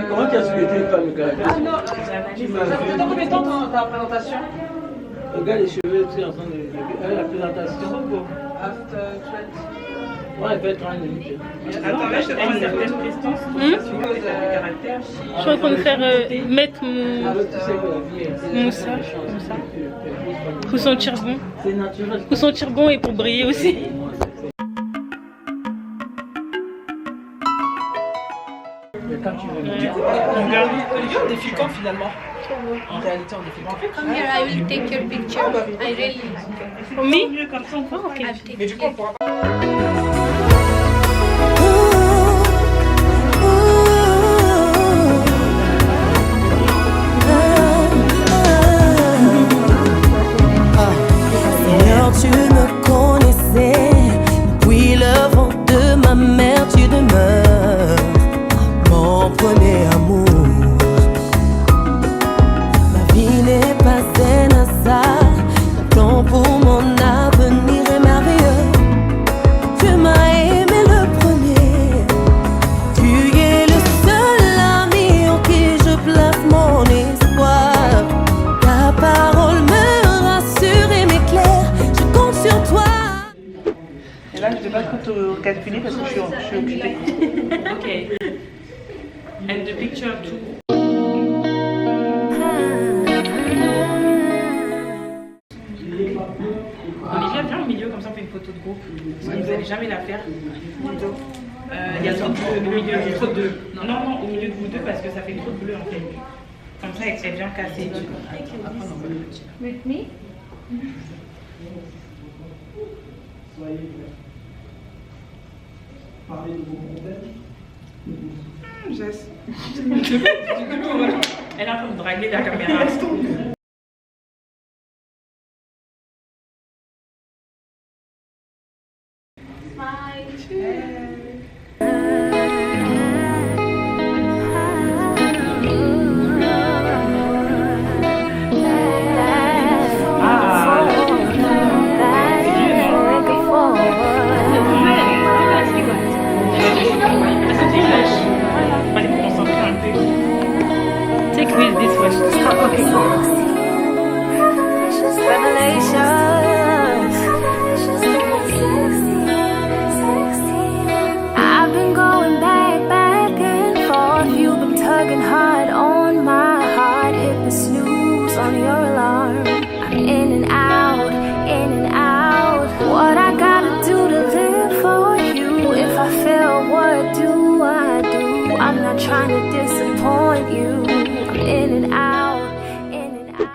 Comment tu as su que tu es une femme de caractère? Ah non, ça fait combien de temps ta présentation? Regarde les cheveux, tu es en train de. La présentation. After 20. Ouais, elle fait 30 minutes. Attends, là, je te prends une certaine distance. Je suis en train de faire mettre mon moussage comme ça. Faut sentir bon. C'est naturel. Faut sentir bon et pour briller aussi. Quand tu veux. Olivier, on défile quand finalement? En réalité, on défile quand? Come here, I will take your picture. I really. Me? Okay. Mais du coup, on pourra pas. Seigneur, tu me connaissais, depuis le ventre de ma mère, tu demeures mon premier amour. Ma vie n'est pas un hasard, ton plan pour mon avenir est merveilleux. Tu m'as aimé le premier, tu es le seul ami en qui je place mon espoir. Ta parole me rassure et m'éclaire, je compte sur toi. Et là, je ne vais pas trop calculer parce que je suis occupée. Ok. And the picture too. Olivia, viens au milieu, comme ça on fait une photo de groupe. Parce que vous n'allez jamais la faire. Il y a trop de bleu au milieu, trop de... Non, au milieu de vous deux parce que ça fait trop de bleu en fait. Comme ça, elle vient casser. With me? Jess. Elle est en train de draguer la caméra. Take with this one. I've been going back and forth. You've been tugging hard on my heart. Hit the snooze on your alarm. I'm in and out, in and out. What I gotta do to live for you? If I fail, what do I do? I'm not trying to disappoint you. I'm in and out, in and out.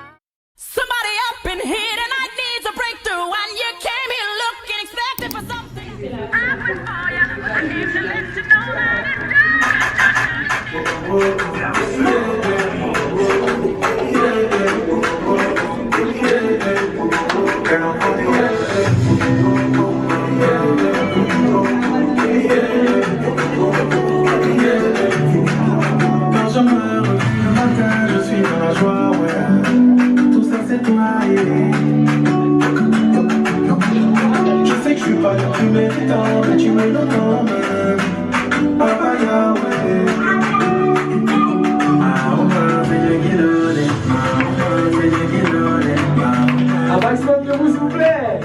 Somebody up in here tonight needs a breakthrough, and you came here looking, expecting for something. I'm with for you. I need to let you know that it's Quand je me réveille le matin, je suis dans la joie, ouais. c'est toi. Je sais que je suis pas le plus méritant, mais tu me donnes quand même. Papa Yahweh. Un maximum de vous, s'il vous plaît.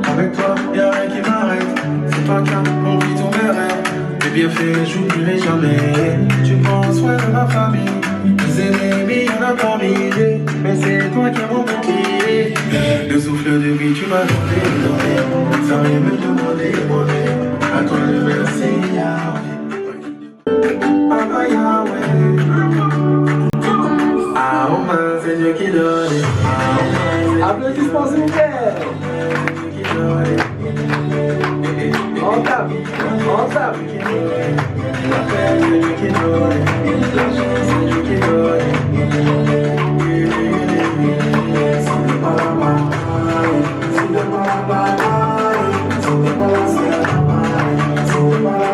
Avec toi, y'a rien qui m'arrête. C'est pas qu'un, on vit tous mes rêves. Les bienfaits, j'oublierai jamais. Tu prends soin de ma famille. Des ennemis, y'en a pas milliers. Mais c'est toi qui m'en bouclier. Le souffle de vie, tu m'as donné. Sans rien me demander, à toi le merci, Yahweh. Papa Yahweh. Ah, oh man, c'est Dieu qui donne. Applaudissements, s'il vous plaît. On tape, on tape.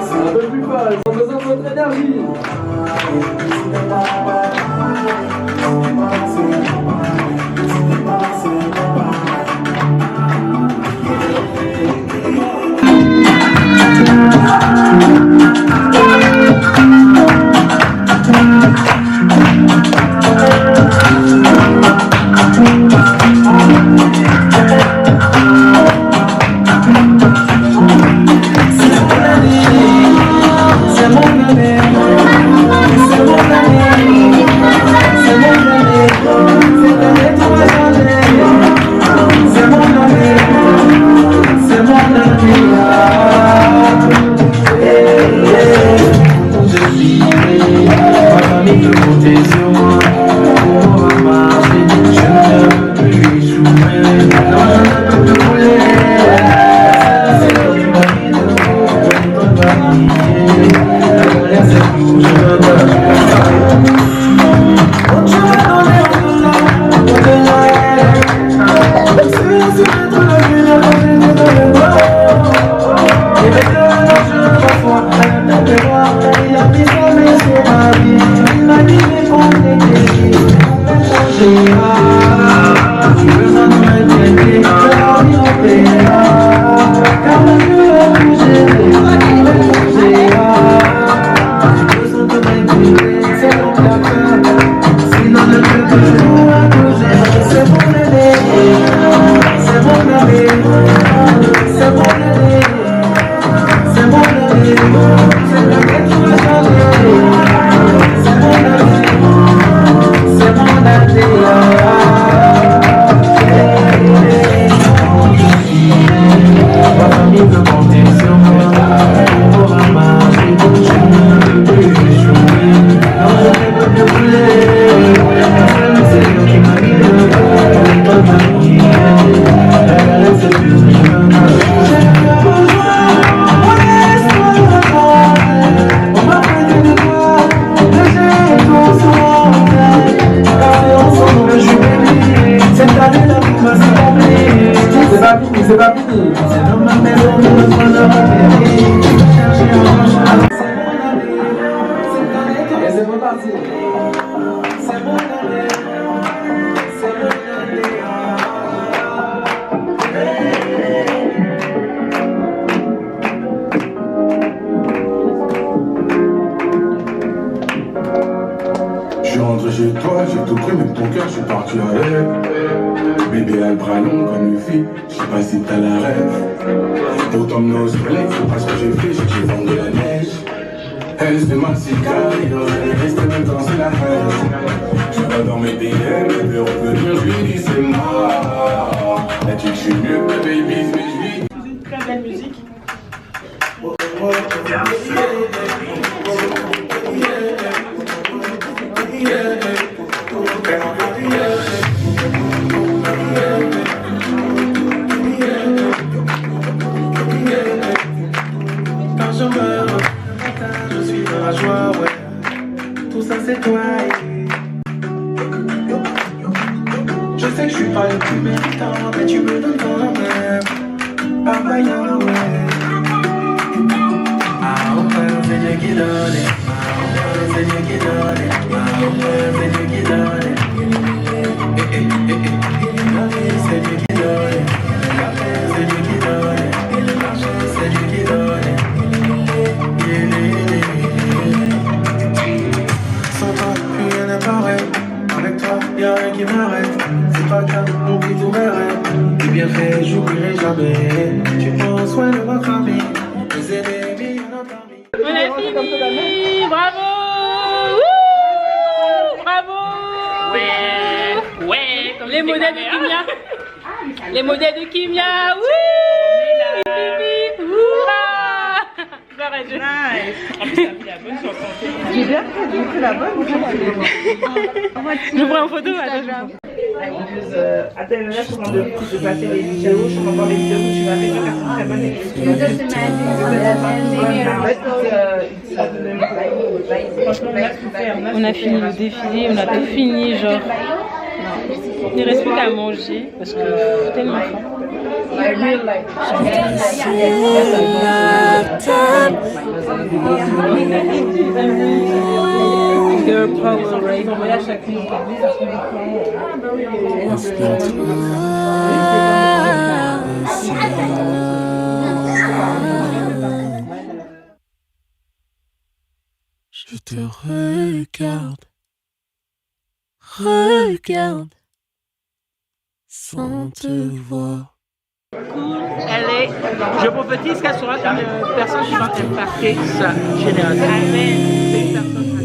Un peu plus fort, ils ont besoin de votre énergie. C'est pas fini. C'est dans ma maison, Et c'est reparti. Je suis rentré chez toi, j'ai tout pris, même ton cœur, je suis parti avec. Bébé a le bras long comme une fille, je sais pas si t'as la rêve. Pour t'emmener au soleil, c'est pas ce que j'ai fait, j'ai vendu la neige. Elle c'est ma cigarette, elle est restée même quand c'est la haine. Je vais dans mes DM, elle veut revenir, je lui dis c'est moi. Elle dit que je suis mieux que baby, mais je lui C'est une très belle musique. Quand je meurs, je suis dans la joie, ouais. Tout ça c'est toi. sais que je suis pas le plus méritant, mais tu me donnes quand même. Papa, you're the way. C'est Dieu qui donne, c'est Dieu qui donne, c'est Dieu qui donne. La vie c'est Dieu qui donne, c'est Dieu qui donne, c'est Dieu qui donne. Sans toi, plus rien n'est pareil. Avec toi, y'a rien qui m'arrête. C'est pas grave, oublie tous mes rêves. Tu bien fait, j'oublierai jamais. Tu prends soin de ma famille. Mes ennemis, y'en a parmi. On a fini. Bravo. Wouh, bravo. Ouais, comme les modèles de Kimia. Les modèles de Kimia. Oui. Nice. En plus, t'as pris la bonne chanson. J'ai bien fait, j'ai pris la bonne. Je prends une photo, attends. Attends, là, je suis en train de passer les vidéos, je suis en train de voir les vidéos que tu m'as fait, c'est très bonne. On a fini le défilé, on a tout fini, genre. Il reste plus qu'à manger parce que tellement faim. Girl power, right? Je te regarde, regarde, sans te voir. Je prophétise qu'elle sera une personne qui va impacter sa génération. C'est une personne